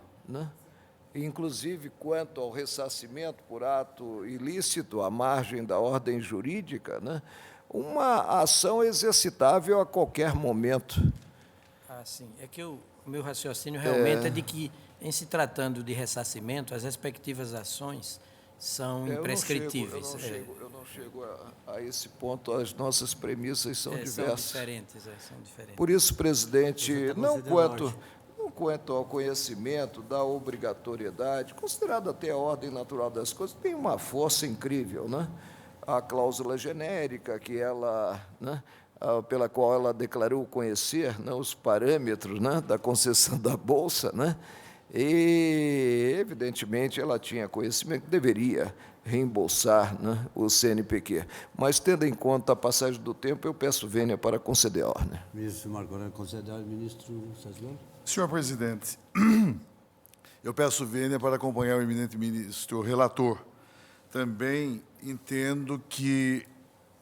inclusive quanto ao ressarcimento por ato ilícito à margem da ordem jurídica, né, uma ação exercitável a qualquer momento. Sim. É que o meu raciocínio realmente é de que, em se tratando de ressarcimento, as respectivas ações são imprescritíveis. Eu não chego a esse ponto, as nossas premissas são diversas. São diferentes, são diferentes. Por isso, presidente, não considerando quanto ao conhecimento da obrigatoriedade, considerado até a ordem natural das coisas, tem uma força incrível, né? A cláusula genérica, que ela, né, pela qual ela declarou conhecer, né, os parâmetros, né, da concessão da Bolsa, né, e, evidentemente, ela tinha conhecimento que deveria reembolsar, né, o CNPq. Mas, tendo em conta a passagem do tempo, eu peço vênia para conceder a ordem. Ministro Marco Aurélio conceder, ministro Sazlon. Senhor presidente, eu peço vênia para acompanhar o eminente ministro relator. Também entendo que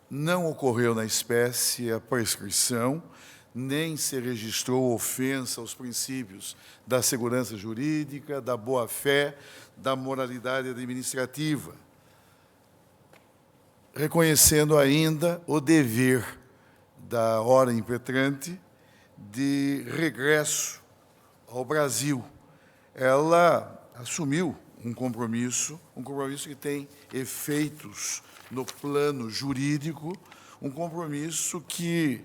não ocorreu na espécie a prescrição, nem se registrou ofensa aos princípios da segurança jurídica, da boa-fé, da moralidade administrativa, reconhecendo ainda o dever da hora impetrante de regresso ao Brasil. Ela assumiu um compromisso que tem efeitos no plano jurídico, um compromisso que,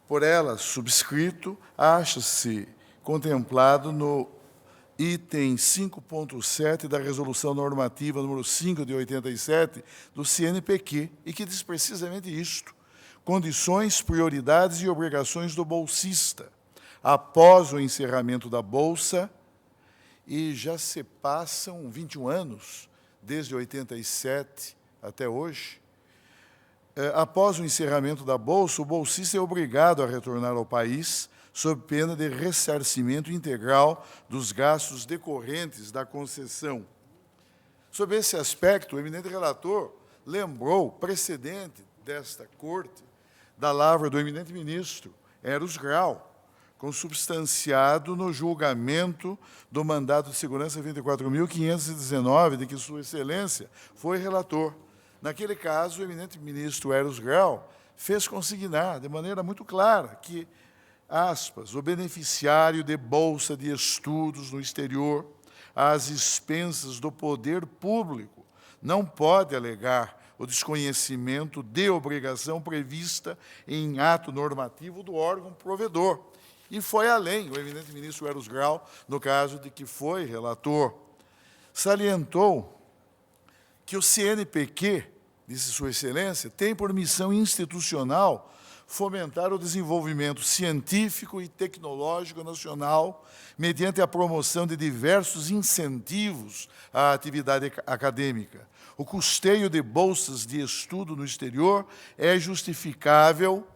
por ela subscrito, acha-se contemplado no item 5.7 da Resolução Normativa número 5 de 87 do CNPq, e que diz precisamente isto: condições, prioridades e obrigações do bolsista após o encerramento da Bolsa, e já se passam 21 anos, desde 87 até hoje. Após o encerramento da Bolsa, o bolsista é obrigado a retornar ao país sob pena de ressarcimento integral dos gastos decorrentes da concessão. Sob esse aspecto, o eminente relator lembrou o precedente desta Corte da lavra do eminente ministro Eros Grau, consubstanciado no julgamento do mandato de segurança 24.519, de que Sua Excelência foi relator. Naquele caso, o eminente ministro Eros Grau fez consignar de maneira muito clara que, aspas, o beneficiário de bolsa de estudos no exterior, às expensas do poder público, não pode alegar o desconhecimento de obrigação prevista em ato normativo do órgão provedor. E foi além, o eminente ministro Eros Grau, no caso de que foi relator, salientou que o CNPq, disse Sua Excelência, tem por missão institucional fomentar o desenvolvimento científico e tecnológico nacional mediante a promoção de diversos incentivos à atividade acadêmica. O custeio de bolsas de estudo no exterior é justificável,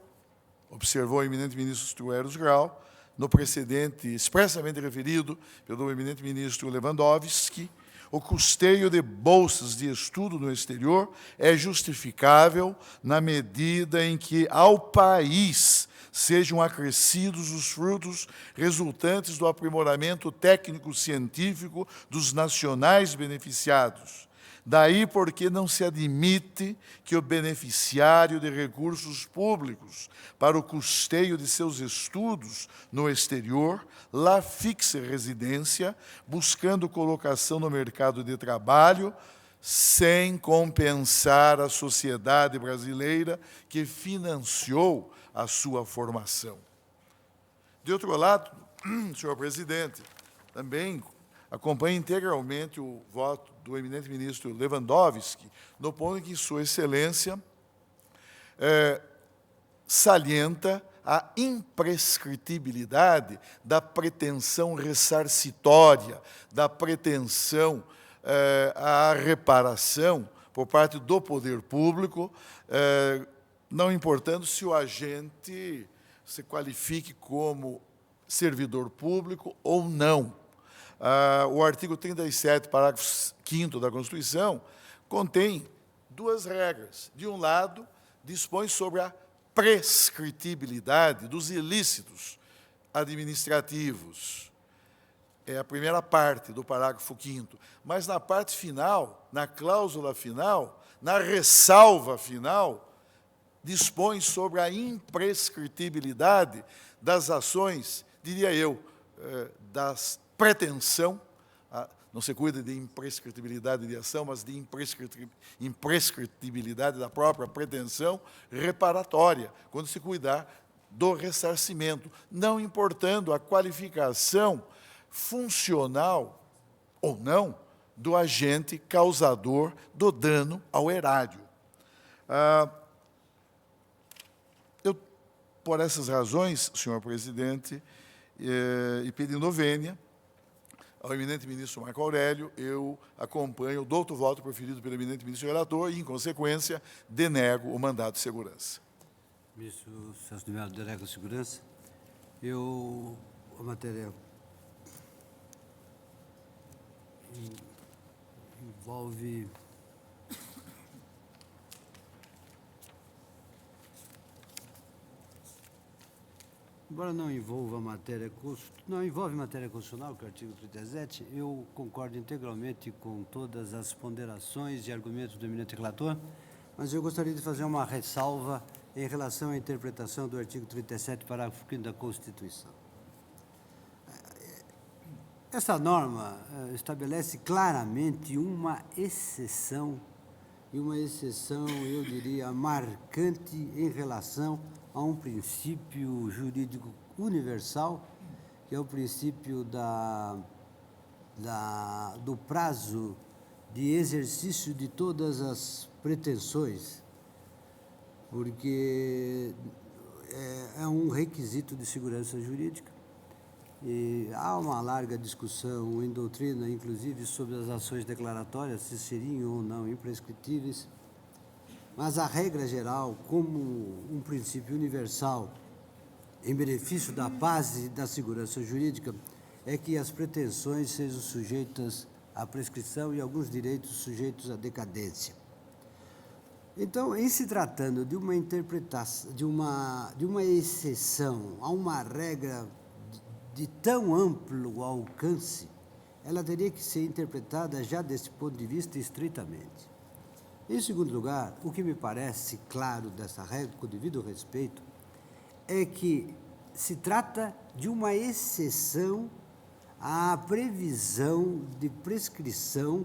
observou o eminente ministro Eros Grau, no precedente expressamente referido pelo eminente ministro Lewandowski. O custeio de bolsas de estudo no exterior é justificável na medida em que ao país sejam acrescidos os frutos resultantes do aprimoramento técnico-científico dos nacionais beneficiados. Daí porque não se admite que o beneficiário de recursos públicos para o custeio de seus estudos no exterior lá fixe residência, buscando colocação no mercado de trabalho, sem compensar a sociedade brasileira que financiou a sua formação. De outro lado, senhor presidente, também acompanho integralmente o voto do eminente ministro Lewandowski, no ponto em que Sua Excelência salienta a imprescritibilidade da pretensão ressarcitória, da pretensão à reparação por parte do poder público, não importando se o agente se qualifique como servidor público ou não. O artigo 37, parágrafo 5º da Constituição, contém duas regras. De um lado, dispõe sobre a prescritibilidade dos ilícitos administrativos. é a primeira parte do parágrafo 5º, mas na parte final, na cláusula final, na ressalva final, dispõe sobre a imprescritibilidade das ações, diria eu, das pretensão, não se cuida de imprescritibilidade de ação, mas de imprescritibilidade da própria pretensão reparatória, quando se cuidar do ressarcimento, não importando a qualificação funcional ou não do agente causador do dano ao erário. Por essas razões, senhor presidente, e pedindo vênia ao eminente ministro Marco Aurélio, eu acompanho, dou o voto proferido pelo eminente ministro relator e, em consequência, denego o mandato de segurança. Ministro Celso de Mello, denega a segurança. A matéria envolve embora não envolva envolve matéria constitucional, que é o artigo 37, eu concordo integralmente com todas as ponderações e argumentos do eminente relator, mas eu gostaria de fazer uma ressalva em relação à interpretação do artigo 37, parágrafo 5º da Constituição. Essa norma estabelece claramente uma exceção, e uma exceção, eu diria, marcante em relação a um princípio jurídico universal, que é o princípio do prazo de exercício de todas as pretensões, porque é um requisito de segurança jurídica. E há uma larga discussão em doutrina, inclusive, sobre as ações declaratórias, se seriam ou não imprescritíveis, mas a regra geral, como um princípio universal em benefício da paz e da segurança jurídica, é que as pretensões sejam sujeitas à prescrição e alguns direitos sujeitos à decadência. Então, em se tratando de uma interpretação, de uma exceção a uma regra de tão amplo alcance, ela teria que ser interpretada já desse ponto de vista estritamente. Em segundo lugar, o que me parece claro dessa regra, com devido respeito, é que se trata de uma exceção à previsão de prescrição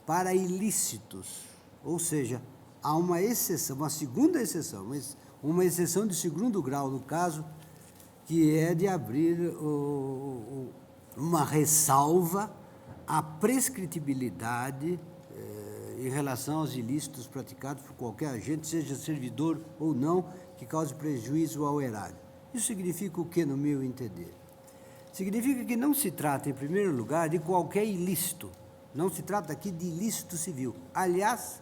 para ilícitos, ou seja, há uma exceção, uma segunda exceção, uma exceção de segundo grau, no caso, que é de abrir uma ressalva à prescritibilidade em relação aos ilícitos praticados por qualquer agente, seja servidor ou não, que cause prejuízo ao erário. Isso significa o que, no meu entender? Significa que não se trata, em primeiro lugar, de qualquer ilícito. Não se trata aqui de ilícito civil. Aliás,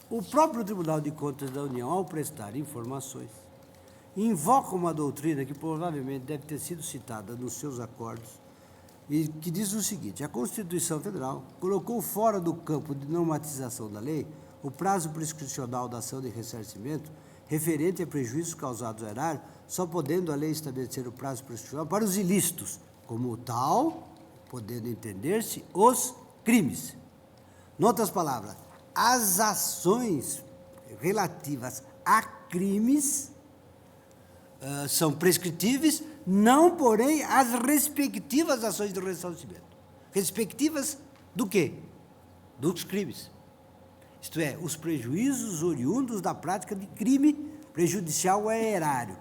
o próprio Tribunal de Contas da União, ao prestar informações, invoca uma doutrina que provavelmente deve ter sido citada nos seus acordos, e que diz o seguinte: a Constituição Federal colocou fora do campo de normatização da lei o prazo prescricional da ação de ressarcimento referente a prejuízos causados ao erário, só podendo a lei estabelecer o prazo prescricional para os ilícitos, como tal, podendo entender-se os crimes. Em outras palavras, as ações relativas a crimes são prescritíveis, não, porém, as respectivas ações de ressarcimento. Respectivas do quê? Dos crimes. Isto é, os prejuízos oriundos da prática de crime prejudicial ao erário.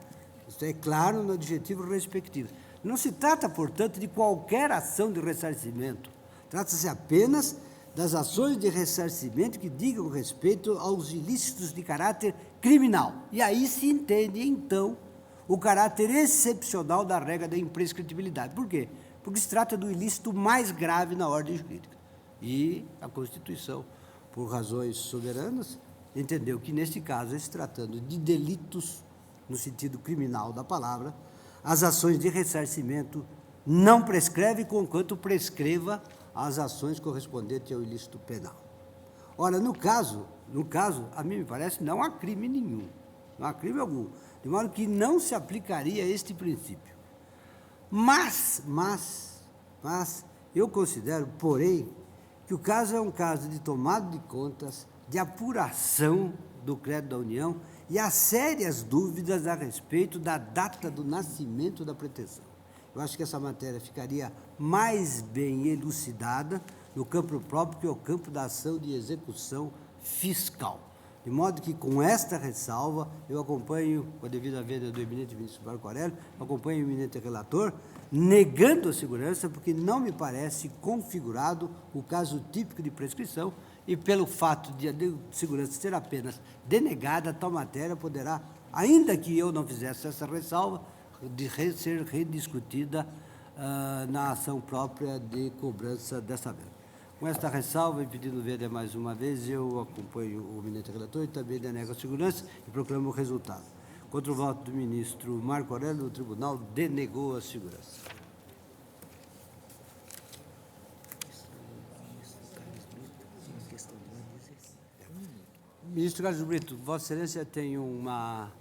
Isto é claro no adjetivo respectivo. Não se trata, portanto, de qualquer ação de ressarcimento. Trata-se apenas das ações de ressarcimento que digam respeito aos ilícitos de caráter criminal. E aí se entende, então, o caráter excepcional da regra da imprescritibilidade. Por quê? Porque se trata do ilícito mais grave na ordem jurídica. E a Constituição, por razões soberanas, entendeu que, neste caso, se tratando de delitos, no sentido criminal da palavra, as ações de ressarcimento não prescrevem, conquanto prescreva as ações correspondentes ao ilícito penal. Ora, no caso, a mim me parece, não há crime nenhum, não há crime algum, de modo que não se aplicaria este princípio. Mas eu considero, porém, que o caso é um caso de tomada de contas, de apuração do crédito da União e há sérias dúvidas a respeito da data do nascimento da pretensão. Eu acho que essa matéria ficaria mais bem elucidada no campo próprio, que é o campo da ação de execução fiscal. De modo que, com esta ressalva, eu acompanho, com a devida vênia do eminente ministro Marco Aurélio, acompanho o eminente relator, negando a segurança, porque não me parece configurado o caso típico de prescrição, e pelo fato de a segurança ser apenas denegada, tal matéria poderá, ainda que eu não fizesse essa ressalva, ser rediscutida na ação própria de cobrança dessa verba. Com esta ressalva, e pedindo vênia mais uma vez, eu acompanho o eminente relator e também denego a segurança e proclamo o resultado. Contra o voto do ministro Marco Aurélio, o tribunal denegou a segurança. Ministro Carlos Brito, Vossa Excelência tem uma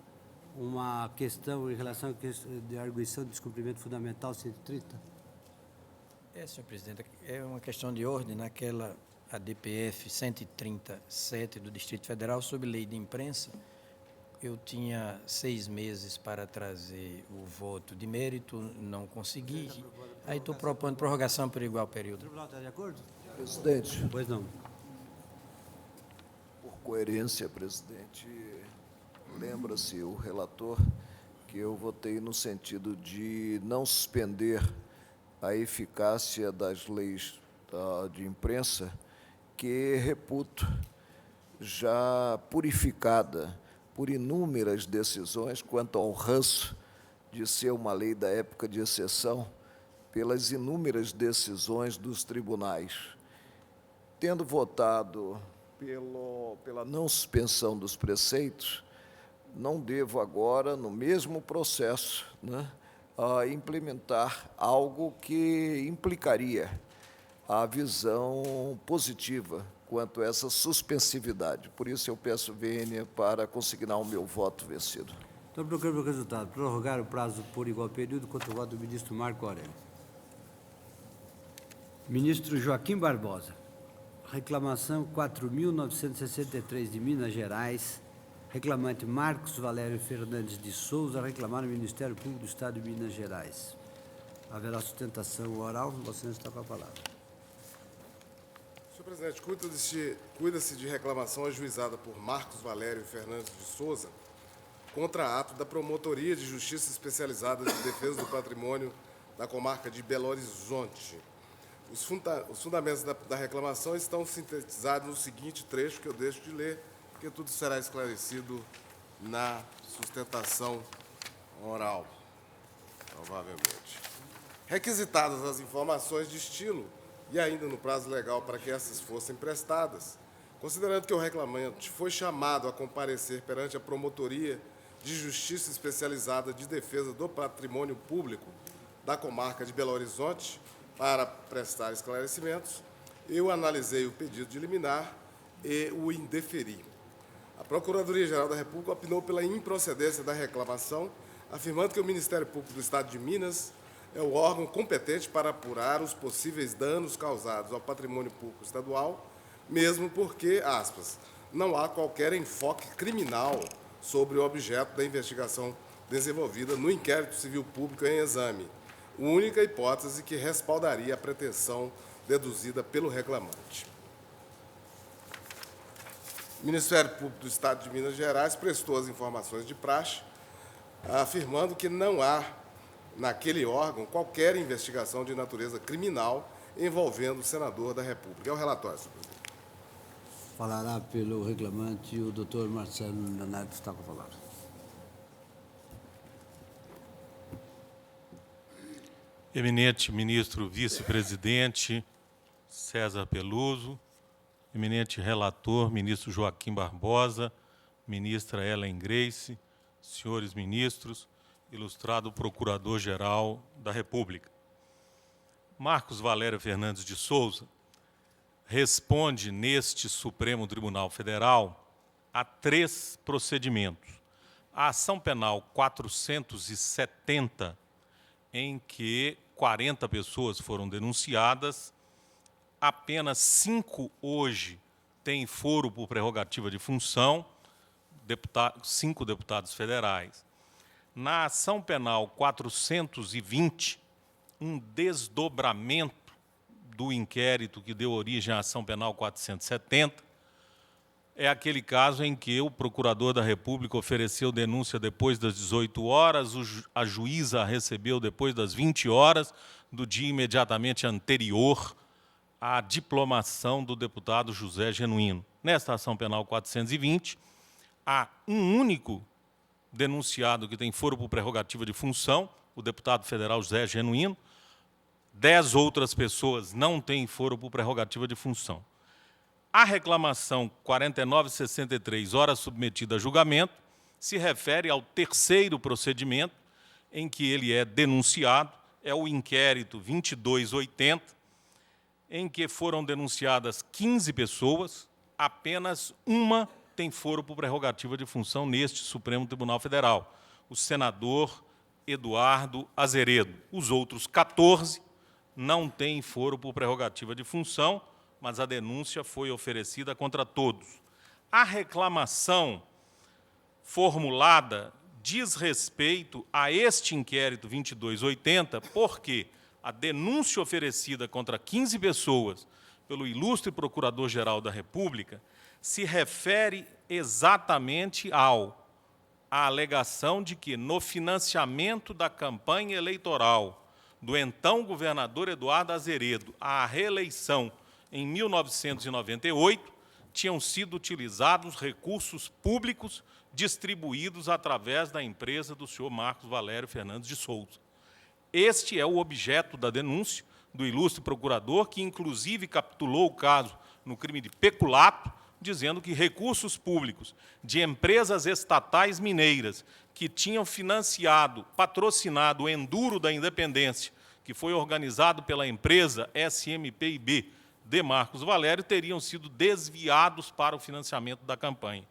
questão em relação à arguição de descumprimento fundamental 130? Senhor presidente, é uma questão de ordem naquela ADPF 137 do Distrito Federal sobre lei de imprensa. Eu tinha 6 meses para trazer o voto de mérito, não consegui. Aí estou propondo prorrogação por igual período. O tribunal está de acordo? Presidente, Pois não. por coerência, presidente, lembra-se o relator que eu votei no sentido de não suspender a eficácia das leis de imprensa, que reputo já purificada por inúmeras decisões quanto ao ranço de ser uma lei da época de exceção, pelas inúmeras decisões dos tribunais. Tendo votado pela não suspensão dos preceitos, não devo agora, no mesmo processo, a implementar algo que implicaria a visão positiva quanto a essa suspensividade. Por isso, eu peço vênia para consignar o meu voto vencido. Então, proclamo o resultado. Prorrogar o prazo por igual período contra o voto do ministro Marco Aurélio. Ministro Joaquim Barbosa. Reclamação 4.963 de Minas Gerais. Reclamante Marcos Valério Fernandes de Souza, reclamar no Ministério Público do Estado de Minas Gerais. Haverá sustentação oral. Você está com a palavra. Senhor presidente, cuida-se de reclamação ajuizada por Marcos Valério Fernandes de Souza contra ato da Promotoria de Justiça Especializada de Defesa do Patrimônio da comarca de Belo Horizonte. Os fundamentos da reclamação estão sintetizados no seguinte trecho que eu deixo de ler, porque tudo será esclarecido na sustentação oral, provavelmente. Requisitadas as informações de estilo e ainda no prazo legal para que essas fossem prestadas, considerando que o reclamante foi chamado a comparecer perante a Promotoria de Justiça Especializada de Defesa do Patrimônio Público da comarca de Belo Horizonte para prestar esclarecimentos, eu analisei o pedido de liminar e o indeferi. A Procuradoria-Geral da República opinou pela improcedência da reclamação, afirmando que o Ministério Público do Estado de Minas é o órgão competente para apurar os possíveis danos causados ao patrimônio público estadual, mesmo porque, aspas, não há qualquer enfoque criminal sobre o objeto da investigação desenvolvida no inquérito civil público em exame, única hipótese que respaldaria a pretensão deduzida pelo reclamante. O Ministério Público do Estado de Minas Gerais prestou as informações de praxe, afirmando que não há, naquele órgão, qualquer investigação de natureza criminal envolvendo o senador da República. É o relatório, senhor presidente. Falará pelo reclamante o doutor Marcelo Leonardo, está com a palavra. Eminente ministro vice-presidente César Peluso, eminente relator, ministro Joaquim Barbosa, ministra Ellen Grace, senhores ministros, ilustrado procurador-geral da República. Marcos Valério Fernandes de Souza responde neste Supremo Tribunal Federal a 3 procedimentos. A ação penal 470 em que 40 pessoas foram denunciadas, apenas 5 hoje têm foro por prerrogativa de função, 5 deputados federais. Na ação penal 420, um desdobramento do inquérito que deu origem à ação penal 470, é aquele caso em que o procurador da República ofereceu denúncia depois das 18 horas, a juíza a recebeu depois das 20 horas do dia imediatamente anterior à diplomação do deputado José Genuíno. Nesta ação penal 420, há um único denunciado que tem foro por prerrogativa de função, o deputado federal José Genuíno. 10 outras pessoas não têm foro por prerrogativa de função. A reclamação 4963, ora submetida a julgamento, se refere ao terceiro procedimento em que ele é denunciado, é o inquérito 2280, em que foram denunciadas 15 pessoas, apenas uma tem foro por prerrogativa de função neste Supremo Tribunal Federal, o senador Eduardo Azeredo. Os outros 14 não têm foro por prerrogativa de função, mas a denúncia foi oferecida contra todos. A reclamação formulada diz respeito a este inquérito 2280, porque a denúncia oferecida contra 15 pessoas pelo ilustre Procurador-Geral da República se refere exatamente à alegação de que, no financiamento da campanha eleitoral do então governador Eduardo Azeredo à reeleição em 1998, tinham sido utilizados recursos públicos distribuídos através da empresa do senhor Marcos Valério Fernandes de Souza. Este é o objeto da denúncia do ilustre procurador, que inclusive capitulou o caso no crime de peculato, dizendo que recursos públicos de empresas estatais mineiras que tinham financiado, patrocinado o Enduro da Independência, que foi organizado pela empresa SMPIB de Marcos Valério, teriam sido desviados para o financiamento da campanha.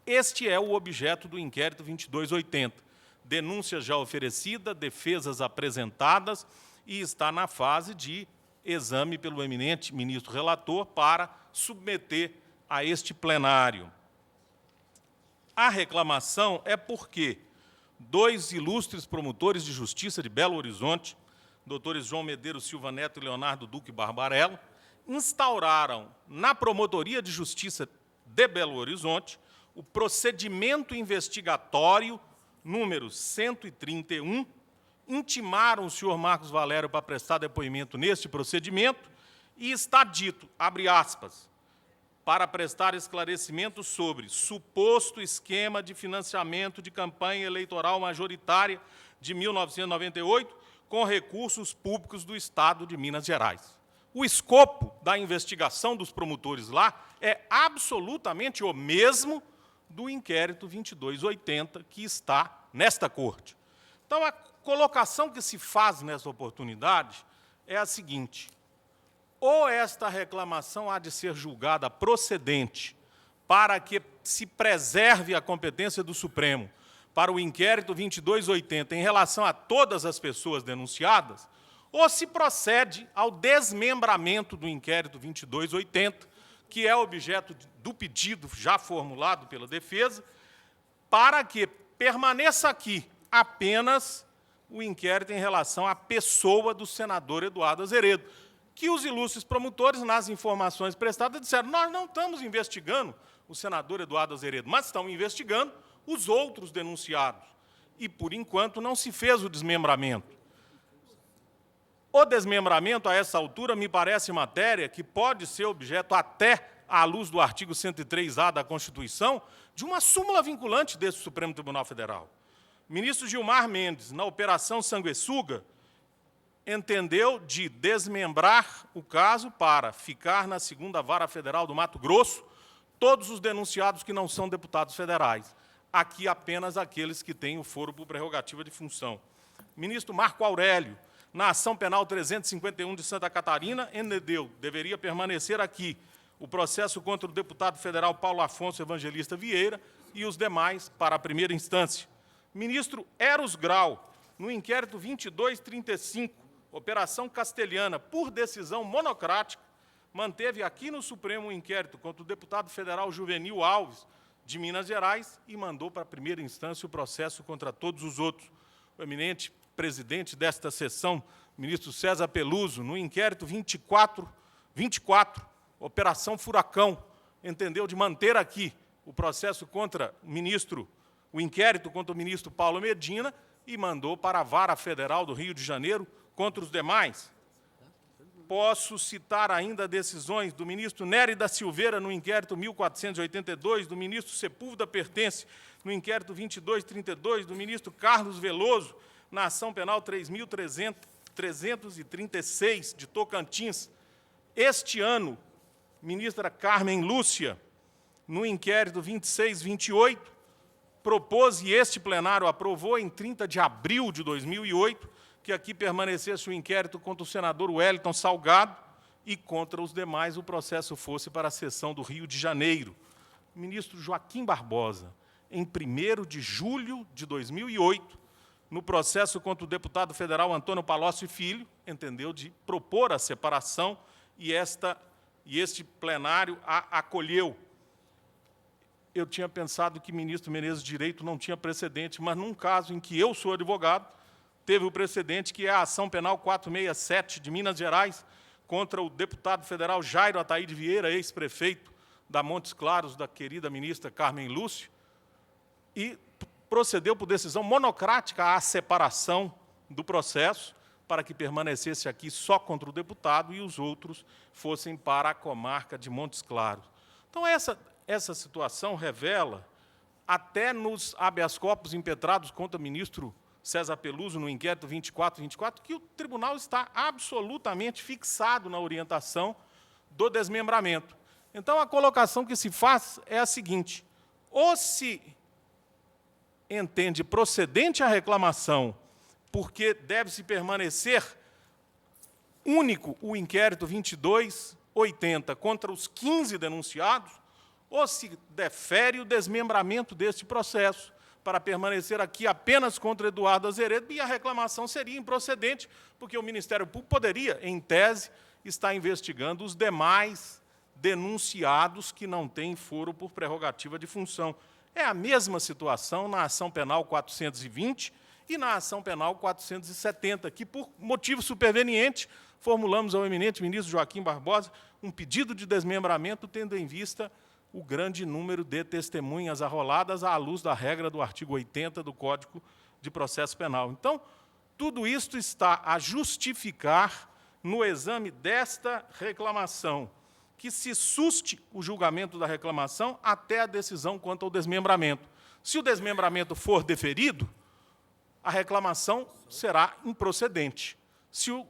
Este é o objeto do inquérito 2280. Denúncia já oferecida, defesas apresentadas, e está na fase de exame pelo eminente ministro relator para submeter a este plenário. A reclamação é porque 2 ilustres promotores de justiça de Belo Horizonte, doutores João Medeiros Silva Neto e Leonardo Duque Barbarello, instauraram na Promotoria de Justiça de Belo Horizonte o procedimento investigatório número 131, intimaram o senhor Marcos Valério para prestar depoimento neste procedimento e está dito, abre aspas, para prestar esclarecimento sobre suposto esquema de financiamento de campanha eleitoral majoritária de 1998 com recursos públicos do Estado de Minas Gerais. O escopo da investigação dos promotores lá é absolutamente o mesmo do inquérito 2280 que está nesta Corte. Então, a colocação que se faz nessa oportunidade é a seguinte: ou esta reclamação há de ser julgada procedente para que se preserve a competência do Supremo para o inquérito 2280 em relação a todas as pessoas denunciadas, ou se procede ao desmembramento do inquérito 2280, que é objeto do pedido já formulado pela defesa, para que permaneça aqui apenas o inquérito em relação à pessoa do senador Eduardo Azeredo, que os ilustres promotores, nas informações prestadas, disseram: nós não estamos investigando o senador Eduardo Azeredo, mas estamos investigando os outros denunciados. E, por enquanto, não se fez o desmembramento. O desmembramento, a essa altura, me parece matéria que pode ser objeto, até à luz do artigo 103A da Constituição, de uma súmula vinculante desse Supremo Tribunal Federal. O ministro Gilmar Mendes, na Operação Sanguessuga, entendeu de desmembrar o caso para ficar na 2ª Vara Federal do Mato Grosso todos os denunciados que não são deputados federais. Aqui apenas aqueles que têm o foro por prerrogativa de função. O ministro Marco Aurélio, na ação penal 351 de Santa Catarina, entendeu, deveria permanecer aqui o processo contra o deputado federal Paulo Afonso Evangelista Vieira e os demais para a primeira instância. O ministro Eros Grau, no inquérito 2235, Operação Castelhana, por decisão monocrática, manteve aqui no Supremo um inquérito contra o deputado federal Juvenil Alves, de Minas Gerais, e mandou para a primeira instância o processo contra todos os outros. O eminente presidente desta sessão, ministro César Peluso, no inquérito 24, Operação Furacão, entendeu de manter aqui o processo contra o inquérito contra o ministro Paulo Medina e mandou para a Vara Federal do Rio de Janeiro contra os demais. Posso citar ainda decisões do ministro Nery da Silveira no inquérito 1482, do ministro Sepúlveda Pertence no inquérito 2232, do ministro Carlos Veloso na ação penal 3.336 de Tocantins. Este ano, ministra Carmen Lúcia, no inquérito 2628, propôs, e este plenário aprovou, em 30 de abril de 2008, que aqui permanecesse o inquérito contra o senador Wellington Salgado e contra os demais o processo fosse para a sessão do Rio de Janeiro. O ministro Joaquim Barbosa, em 1º de julho de 2008, no processo contra o deputado federal Antônio Palocci Filho, entendeu de propor a separação e este plenário a acolheu. Eu tinha pensado que o ministro Menezes de Direito não tinha precedente, mas num caso em que eu sou advogado, teve o precedente, que é a ação penal 467 de Minas Gerais contra o deputado federal Jairo Ataíde Vieira, ex-prefeito da Montes Claros, da querida ministra Carmen Lúcia, e procedeu por decisão monocrática à separação do processo para que permanecesse aqui só contra o deputado e os outros fossem para a comarca de Montes Claros. Então, essa situação revela, até nos habeas corpus impetrados contra o ministro César Peluso, no inquérito 2424, que o tribunal está absolutamente fixado na orientação do desmembramento. Então, a colocação que se faz é a seguinte: ou se entende procedente a reclamação, porque deve-se permanecer único o inquérito 2280 contra os 15 denunciados, ou se defere o desmembramento deste processo, para permanecer aqui apenas contra Eduardo Azeredo, e a reclamação seria improcedente, porque o Ministério Público poderia, em tese, estar investigando os demais denunciados que não têm foro por prerrogativa de função. É a mesma situação na ação penal 420 e na ação penal 470, que, por motivo superveniente, formulamos ao eminente ministro Joaquim Barbosa um pedido de desmembramento, tendo em vista o grande número de testemunhas arroladas à luz da regra do artigo 80 do Código de Processo Penal. Então, tudo isto está a justificar, no exame desta reclamação, que se suste o julgamento da reclamação até a decisão quanto ao desmembramento. Se o desmembramento for deferido, a reclamação será improcedente. Se o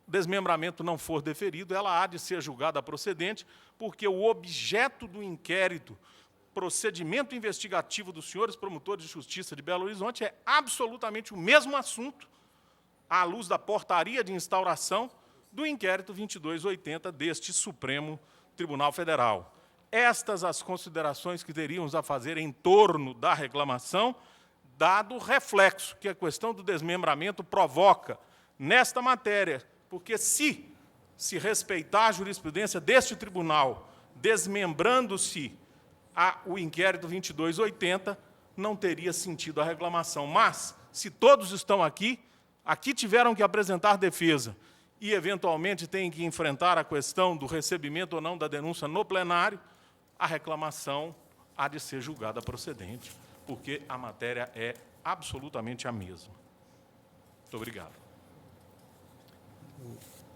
desmembramento não for deferido, ela há de ser julgada procedente, porque o objeto do inquérito, procedimento investigativo dos senhores promotores de justiça de Belo Horizonte, é absolutamente o mesmo assunto, à luz da portaria de instauração do inquérito 2280 deste Supremo Tribunal Federal. Estas as considerações que teríamos a fazer em torno da reclamação, dado o reflexo que a questão do desmembramento provoca nesta matéria, porque se respeitar a jurisprudência deste tribunal, desmembrando-se o inquérito 2280, não teria sentido a reclamação. Mas, se todos estão aqui tiveram que apresentar defesa e, eventualmente, têm que enfrentar a questão do recebimento ou não da denúncia no plenário, a reclamação há de ser julgada procedente, porque a matéria é absolutamente a mesma. Muito obrigado.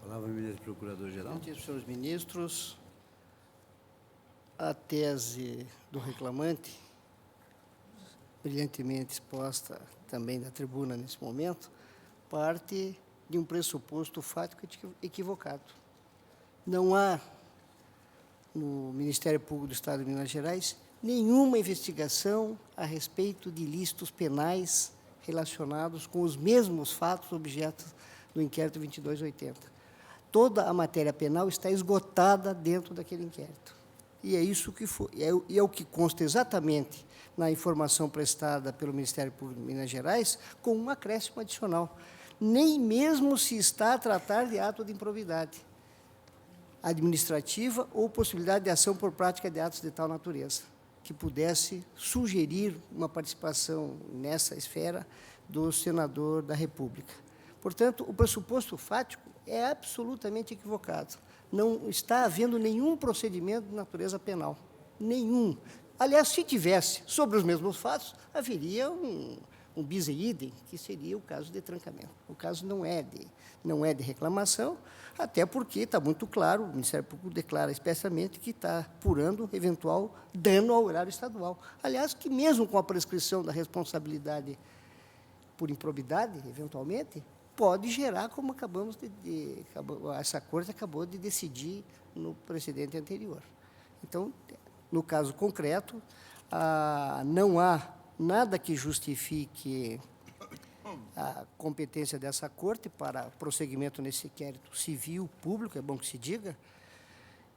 Palavra ao ministro Procurador-Geral. Senhores ministros, a tese do reclamante, brilhantemente exposta também na tribuna nesse momento, parte de um pressuposto fático equivocado. Não há, no Ministério Público do Estado de Minas Gerais, nenhuma investigação a respeito de ilícitos penais relacionados com os mesmos fatos objetos do inquérito 2280. Toda a matéria penal está esgotada dentro daquele inquérito. E é isso que foi, e é o que consta exatamente na informação prestada pelo Ministério Público de Minas Gerais, com um acréscimo adicional. Nem mesmo se está a tratar de ato de improbidade administrativa ou possibilidade de ação por prática de atos de tal natureza, que pudesse sugerir uma participação nessa esfera do senador da República. Portanto, o pressuposto fático é absolutamente equivocado. Não está havendo nenhum procedimento de natureza penal. Nenhum. Aliás, se tivesse, sobre os mesmos fatos, haveria um bis in idem, que seria o caso de trancamento. O caso não é de reclamação, até porque está muito claro, o Ministério Público declara expressamente que está apurando eventual dano ao erário estadual. Aliás, que mesmo com a prescrição da responsabilidade por improbidade, eventualmente, pode gerar, como essa Corte acabou de decidir no precedente anterior. Então, no caso concreto, não há nada que justifique a competência dessa Corte para prosseguimento nesse inquérito civil público, é bom que se diga,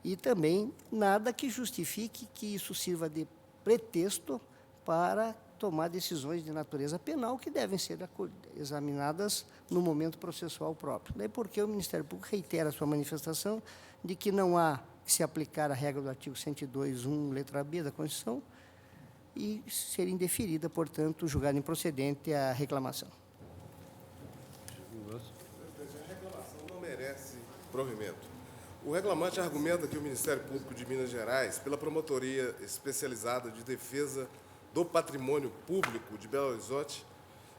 e também nada que justifique que isso sirva de pretexto para tomar decisões de natureza penal que devem ser examinadas no momento processual próprio. Daí porque o Ministério Público reitera a sua manifestação de que não há que se aplicar a regra do artigo 102.1, letra B da Constituição, e ser indeferida, portanto, julgada improcedente a reclamação. A reclamação não merece provimento. O reclamante argumenta que o Ministério Público de Minas Gerais, pela Promotoria Especializada de Defesa do Patrimônio Público de Belo Horizonte,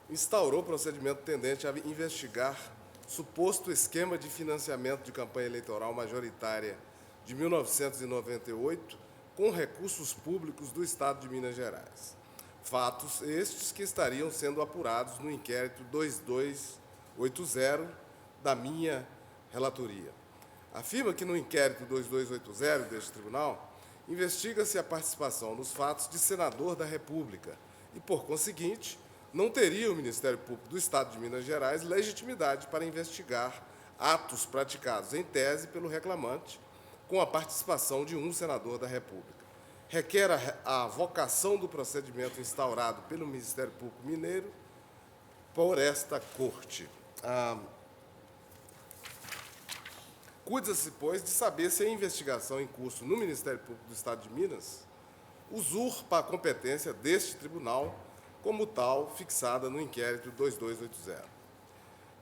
instaurou procedimento tendente a investigar suposto esquema de financiamento de campanha eleitoral majoritária de 1998 com recursos públicos do Estado de Minas Gerais. Fatos estes que estariam sendo apurados no inquérito 2280 da minha relatoria. Afirma que no inquérito 2280 deste tribunal, investiga-se a participação nos fatos de senador da República e, por conseguinte, não teria o Ministério Público do Estado de Minas Gerais legitimidade para investigar atos praticados em tese pelo reclamante com a participação de um senador da República. Requer a avocação do procedimento instaurado pelo Ministério Público Mineiro por esta Corte. Cuida-se, pois, de saber se a investigação em curso no Ministério Público do Estado de Minas usurpa a competência deste tribunal, como tal, fixada no inquérito 2280.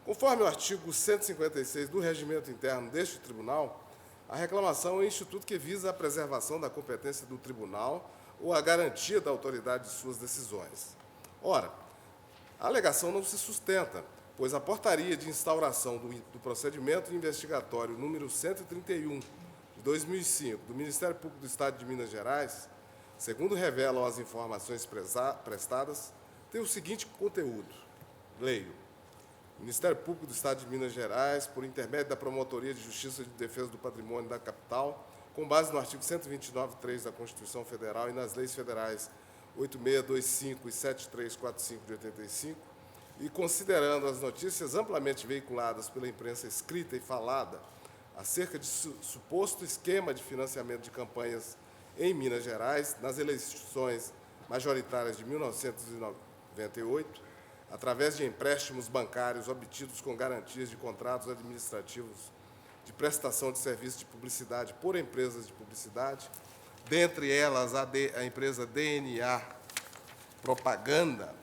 Conforme o artigo 156 do Regimento Interno deste tribunal, a reclamação é um instituto que visa a preservação da competência do tribunal ou a garantia da autoridade de suas decisões. Ora, a alegação não se sustenta, pois a portaria de instauração do procedimento investigatório número 131, de 2005, do Ministério Público do Estado de Minas Gerais, segundo revelam as informações prestadas, tem o seguinte conteúdo. Leio. O Ministério Público do Estado de Minas Gerais, por intermédio da Promotoria de Justiça de Defesa do Patrimônio da Capital, com base no artigo 129.3 da Constituição Federal e nas leis federais 8625 e 7345 de 85, e considerando as notícias amplamente veiculadas pela imprensa escrita e falada acerca de suposto esquema de financiamento de campanhas em Minas Gerais, nas eleições majoritárias de 1998, através de empréstimos bancários obtidos com garantias de contratos administrativos de prestação de serviço de publicidade por empresas de publicidade, dentre elas a empresa DNA Propaganda,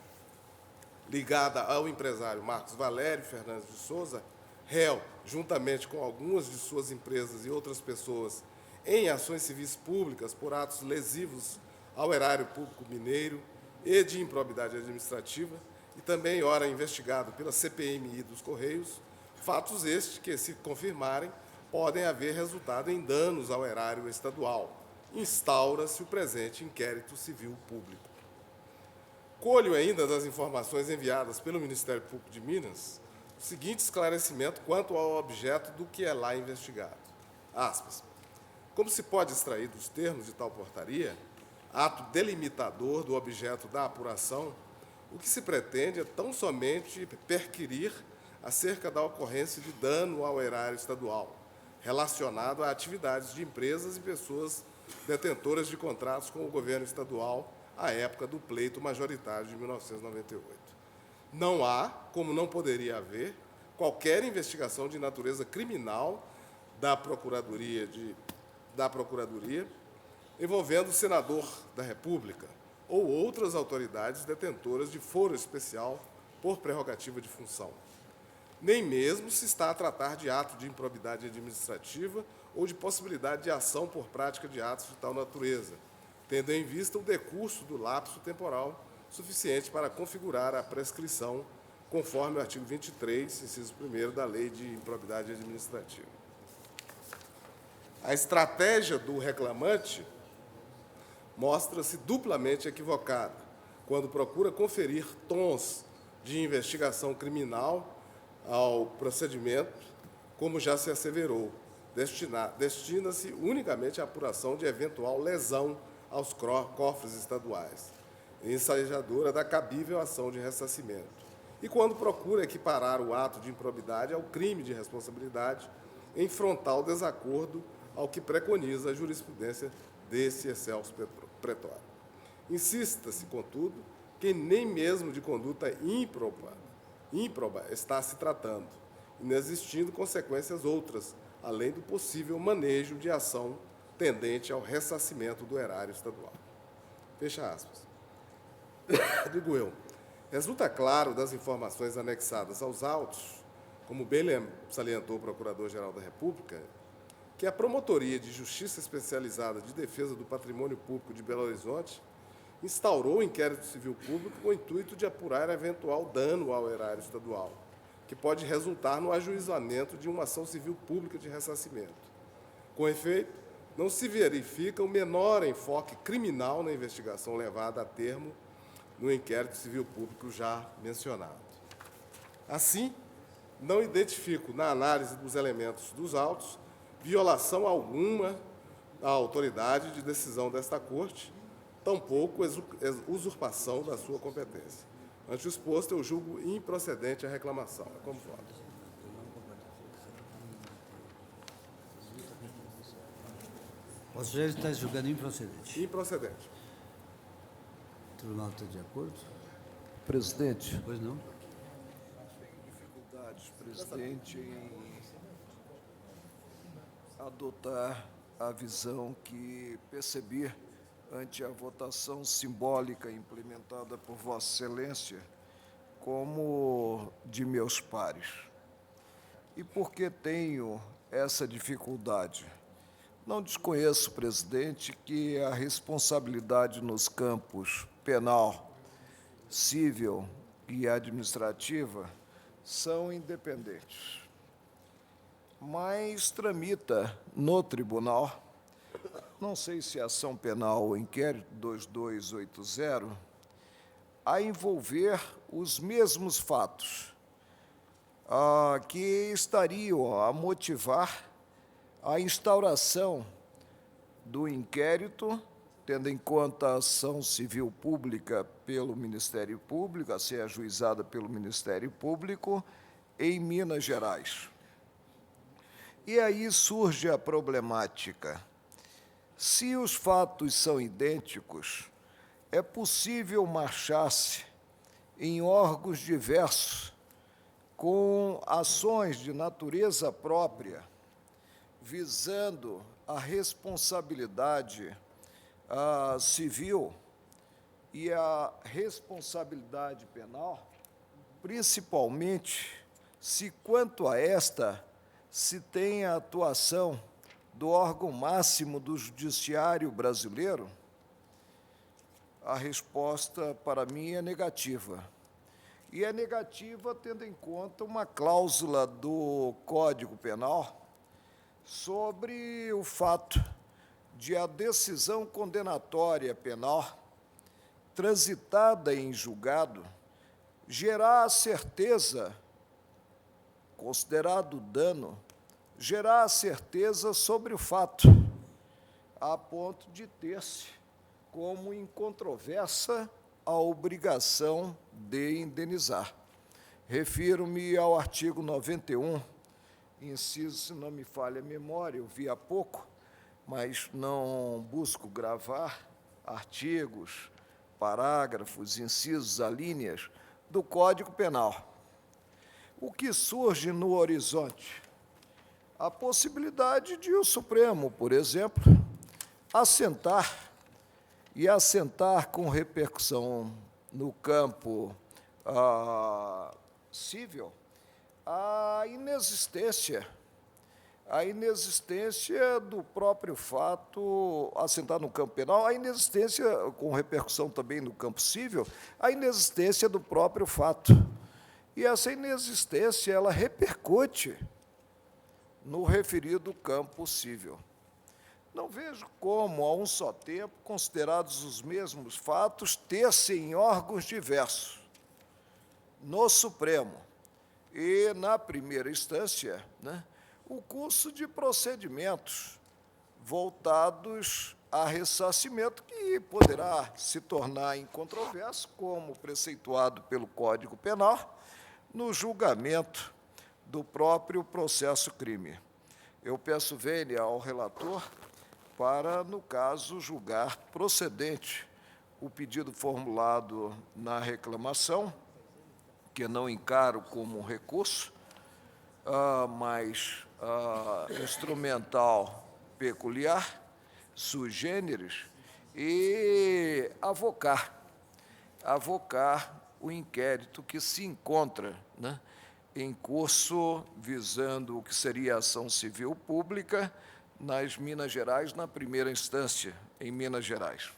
ligada ao empresário Marcos Valério Fernandes de Souza, réu, juntamente com algumas de suas empresas e outras pessoas, em ações civis públicas por atos lesivos ao erário público mineiro e de improbidade administrativa, e também, ora, investigado pela CPMI dos Correios, fatos estes que, se confirmarem, podem haver resultado em danos ao erário estadual. Instaura-se o presente inquérito civil público. Colho ainda das informações enviadas pelo Ministério Público de Minas o seguinte esclarecimento quanto ao objeto do que é lá investigado. Aspas. Como se pode extrair dos termos de tal portaria, ato delimitador do objeto da apuração, o que se pretende é tão somente perquirir acerca da ocorrência de dano ao erário estadual, relacionado a atividades de empresas e pessoas detentoras de contratos com o governo estadual à época do pleito majoritário de 1998. Não há, como não poderia haver, qualquer investigação de natureza criminal da Procuradoria envolvendo o senador da República ou outras autoridades detentoras de foro especial por prerrogativa de função. Nem mesmo se está a tratar de ato de improbidade administrativa ou de possibilidade de ação por prática de atos de tal natureza, tendo em vista o decurso do lapso temporal suficiente para configurar a prescrição, conforme o artigo 23, inciso 1º da Lei de Improbidade Administrativa. A estratégia do reclamante mostra-se duplamente equivocada quando procura conferir tons de investigação criminal ao procedimento, como já se asseverou, destina-se unicamente à apuração de eventual lesão aos cofres estaduais, ensajadora da cabível ação de ressarcimento. E quando procura equiparar o ato de improbidade ao crime de responsabilidade, em frontal desacordo ao que preconiza a jurisprudência desse excelso pretório. Insista-se, contudo, que nem mesmo de conduta ímproba está se tratando, inexistindo consequências outras, além do possível manejo de ação tendente ao ressarcimento do erário estadual. Fecha aspas. Digo eu, resulta claro das informações anexadas aos autos, como bem salientou o Procurador-Geral da República, que a Promotoria de Justiça Especializada de Defesa do Patrimônio Público de Belo Horizonte instaurou o inquérito civil público com o intuito de apurar eventual dano ao erário estadual, que pode resultar no ajuizamento de uma ação civil pública de ressarcimento. Com efeito, não se verifica o menor enfoque criminal na investigação levada a termo no inquérito civil público já mencionado. Assim, não identifico, na análise dos elementos dos autos, violação alguma à autoridade de decisão desta Corte, tampouco usurpação da sua competência. Ante o exposto, eu julgo improcedente a reclamação. É como voto. O senhor está julgando improcedente. Improcedente. O tribunal está de acordo? Presidente, Pois não? dificuldades, presidente, em adotar a visão que percebi ante a votação simbólica implementada por Vossa Excelência como de meus pares. E por que tenho essa dificuldade? Não desconheço, presidente, que a responsabilidade nos campos penal, civil e administrativa são independentes, mas tramita no tribunal, não sei se é ação penal ou inquérito 2280, a envolver os mesmos fatos que estariam a motivar a instauração do inquérito, tendo em conta a ação civil pública pelo Ministério Público, a ser ajuizada pelo Ministério Público, em Minas Gerais. E aí surge a problemática. Se os fatos são idênticos, é possível marchar-se em órgãos diversos, com ações de natureza própria, visando a responsabilidade civil e a responsabilidade penal, principalmente se, quanto a esta, se tem a atuação do órgão máximo do judiciário brasileiro? A resposta, para mim, é negativa. E é negativa tendo em conta uma cláusula do Código Penal sobre o fato de a decisão condenatória penal transitada em julgado gerar a certeza, considerado dano, gerar a certeza sobre o fato, a ponto de ter-se como incontroversa a obrigação de indenizar. Refiro-me ao artigo 91, inciso, se não me falha a memória, eu vi há pouco, mas não busco gravar artigos, parágrafos, incisos, alíneas do Código Penal. O que surge no horizonte? A possibilidade de o Supremo, por exemplo, assentar com repercussão no campo civil a inexistência do próprio fato, assentar no campo penal, a inexistência, com repercussão também no campo civil, a inexistência do próprio fato. E essa inexistência, ela repercute no referido campo civil. Não vejo como, a um só tempo, considerados os mesmos fatos, ter-se em órgãos diversos, no Supremo e, na primeira instância, né, o curso de procedimentos voltados a ressarcimento, que poderá se tornar incontroverso, como preceituado pelo Código Penal, no julgamento do próprio processo crime. Eu peço vênia ao relator para, no caso, julgar procedente o pedido formulado na reclamação, que não encaro como um recurso, mas instrumental peculiar, sui generis, e avocar o inquérito que se encontra, né, em curso, visando o que seria a ação civil pública nas Minas Gerais, na primeira instância, em Minas Gerais.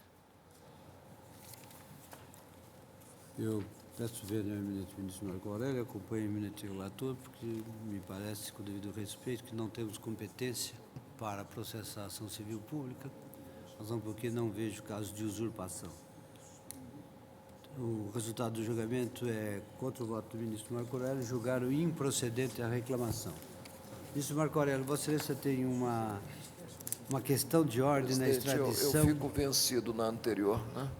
Eu peço ver ao eminente ministro Marco Aurélio, acompanho o eminente relator, porque me parece, com o devido respeito, que não temos competência para processar a ação civil pública, razão porque não vejo caso de usurpação. O resultado do julgamento é contra o voto do ministro Marco Aurélio, julgar o improcedente a reclamação. Ministro Marco Aurélio, Vossa Excelência tem uma questão de ordem na extradição... Eu fico vencido na anterior, né?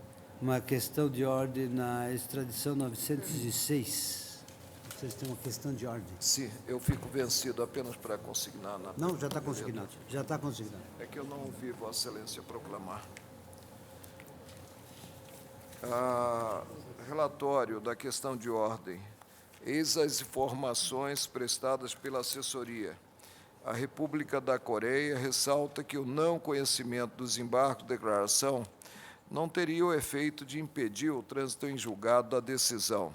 Uma questão de ordem na extradição 906. Vocês têm uma questão de ordem? Sim, eu fico vencido apenas para consignar. Não, já está consignado. Já está consignado. É que eu não ouvi Vossa Excelência proclamar. Relatório da questão de ordem. Eis as informações prestadas pela assessoria. A República da Coreia ressalta que o não conhecimento dos embargos de declaração não teria o efeito de impedir o trânsito em julgado da decisão.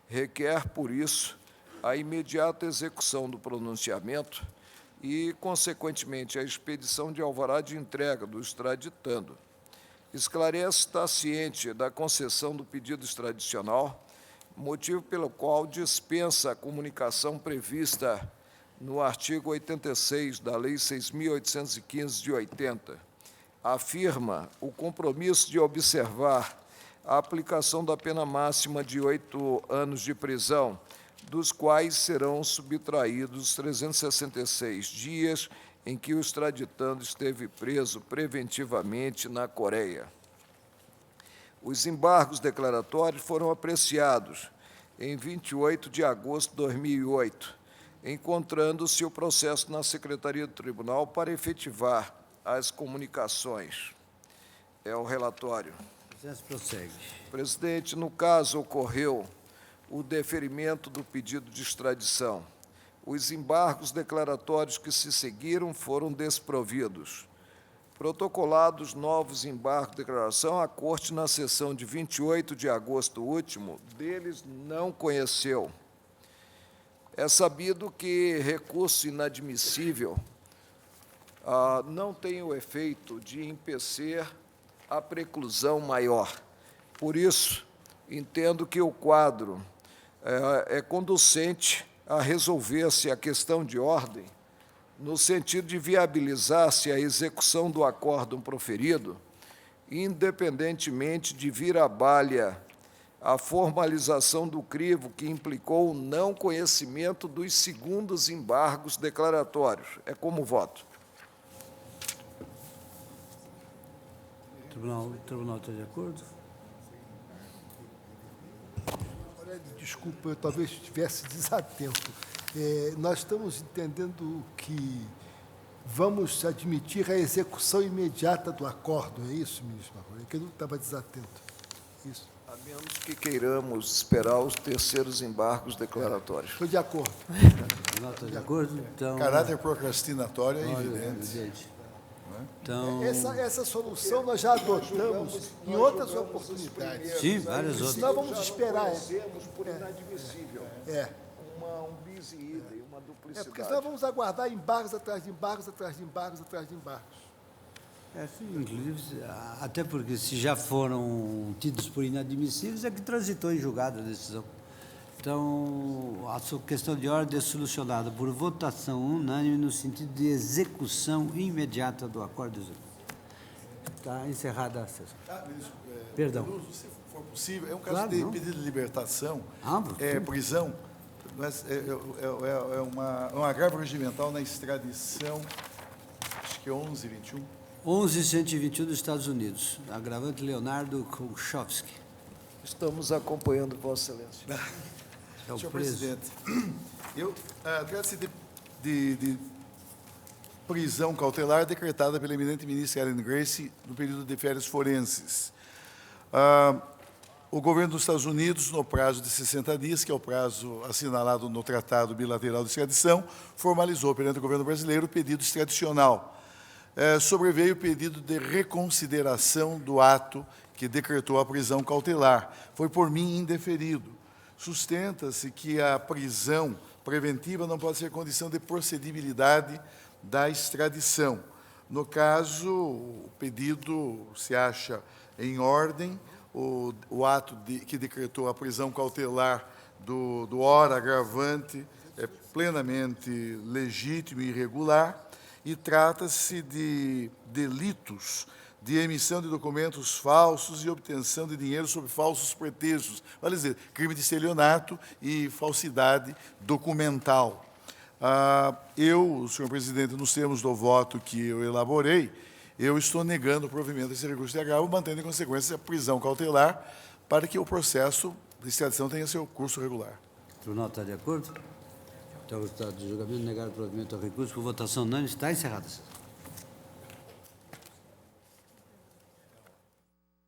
Requer, por isso, a imediata execução do pronunciamento e, consequentemente, a expedição de alvará de entrega do extraditando. Esclarece estar ciente da concessão do pedido extradicional, motivo pelo qual dispensa a comunicação prevista no artigo 86 da Lei 6.815 de 80. Afirma o compromisso de observar a aplicação da pena máxima de 8 anos de prisão, dos quais serão subtraídos 366 dias em que o extraditando esteve preso preventivamente na Coreia. Os embargos declaratórios foram apreciados em 28 de agosto de 2008, encontrando-se o processo na Secretaria do Tribunal para efetivar as comunicações. É o relatório. Prossegue. Presidente, no caso ocorreu o deferimento do pedido de extradição. Os embargos declaratórios que se seguiram foram desprovidos. Protocolados novos embargos de declaração, a Corte, na sessão de 28 de agosto último, deles não conheceu. É sabido que recurso inadmissível não tem o efeito de impecer a preclusão maior. Por isso, entendo que o quadro é conducente a resolver-se a questão de ordem, no sentido de viabilizar-se a execução do acórdão proferido, independentemente de vir à balha a formalização do crivo que implicou o não conhecimento dos segundos embargos declaratórios. É como voto. O tribunal está de acordo? Desculpa, eu talvez estivesse desatento. Nós estamos entendendo que vamos admitir a execução imediata do acordo, é isso, ministro Marrone? Que eu não estava desatento. Isso. A menos que queiramos esperar os terceiros embargos declaratórios. Estou de acordo. Nota de acordo? Então, Caráter procrastinatório é olha, evidente. evidente. Então, Essa solução nós já adotamos em outras oportunidades. sim, várias outras. Senão vamos esperar. Por inadmissível. É. Um bis e ida e uma duplicidade. Porque senão vamos aguardar embargos atrás de embargos, atrás de embargos, atrás de embargos. Sim, inclusive, até porque se já foram tidos por inadmissíveis, é que transitou em julgado a decisão. Então, a sua questão de ordem é solucionada por votação unânime no sentido de execução imediata do acordo. Está encerrada a sessão. Perdão. Se for possível, é um caso Claro, de não. pedido de libertação, Sim. prisão, mas é um agravo regimental na extradição, acho que é 1121. 11.121 dos Estados Unidos. Agravante Leonardo Kulchowski. Estamos acompanhando Vossa Excelência. É o Senhor preso. presidente, eu trata-se de prisão cautelar decretada pela eminente ministra Ellen Grace no período de férias forenses. O governo dos Estados Unidos, no prazo de 60 dias, que é o prazo assinalado no Tratado Bilateral de Extradição, formalizou perante o governo brasileiro o pedido extradicional. Sobreveio o pedido de reconsideração do ato que decretou a prisão cautelar. Foi por mim indeferido. Sustenta-se que a prisão preventiva não pode ser condição de procedibilidade da extradição. No caso, o pedido se acha em ordem, o ato que decretou a prisão cautelar do ora agravante é plenamente legítimo e irregular, e trata-se de delitos de emissão de documentos falsos e obtenção de dinheiro sob falsos pretextos, vale dizer, crime de estelionato e falsidade documental. Senhor presidente, nos termos do voto que eu elaborei, eu estou negando o provimento desse recurso de agravo, mantendo em consequência a prisão cautelar para que o processo de extradição tenha seu curso regular. O tribunal está de acordo? Então, o estado de julgamento negar o provimento ao recurso por votação unânime está encerrada a sessão.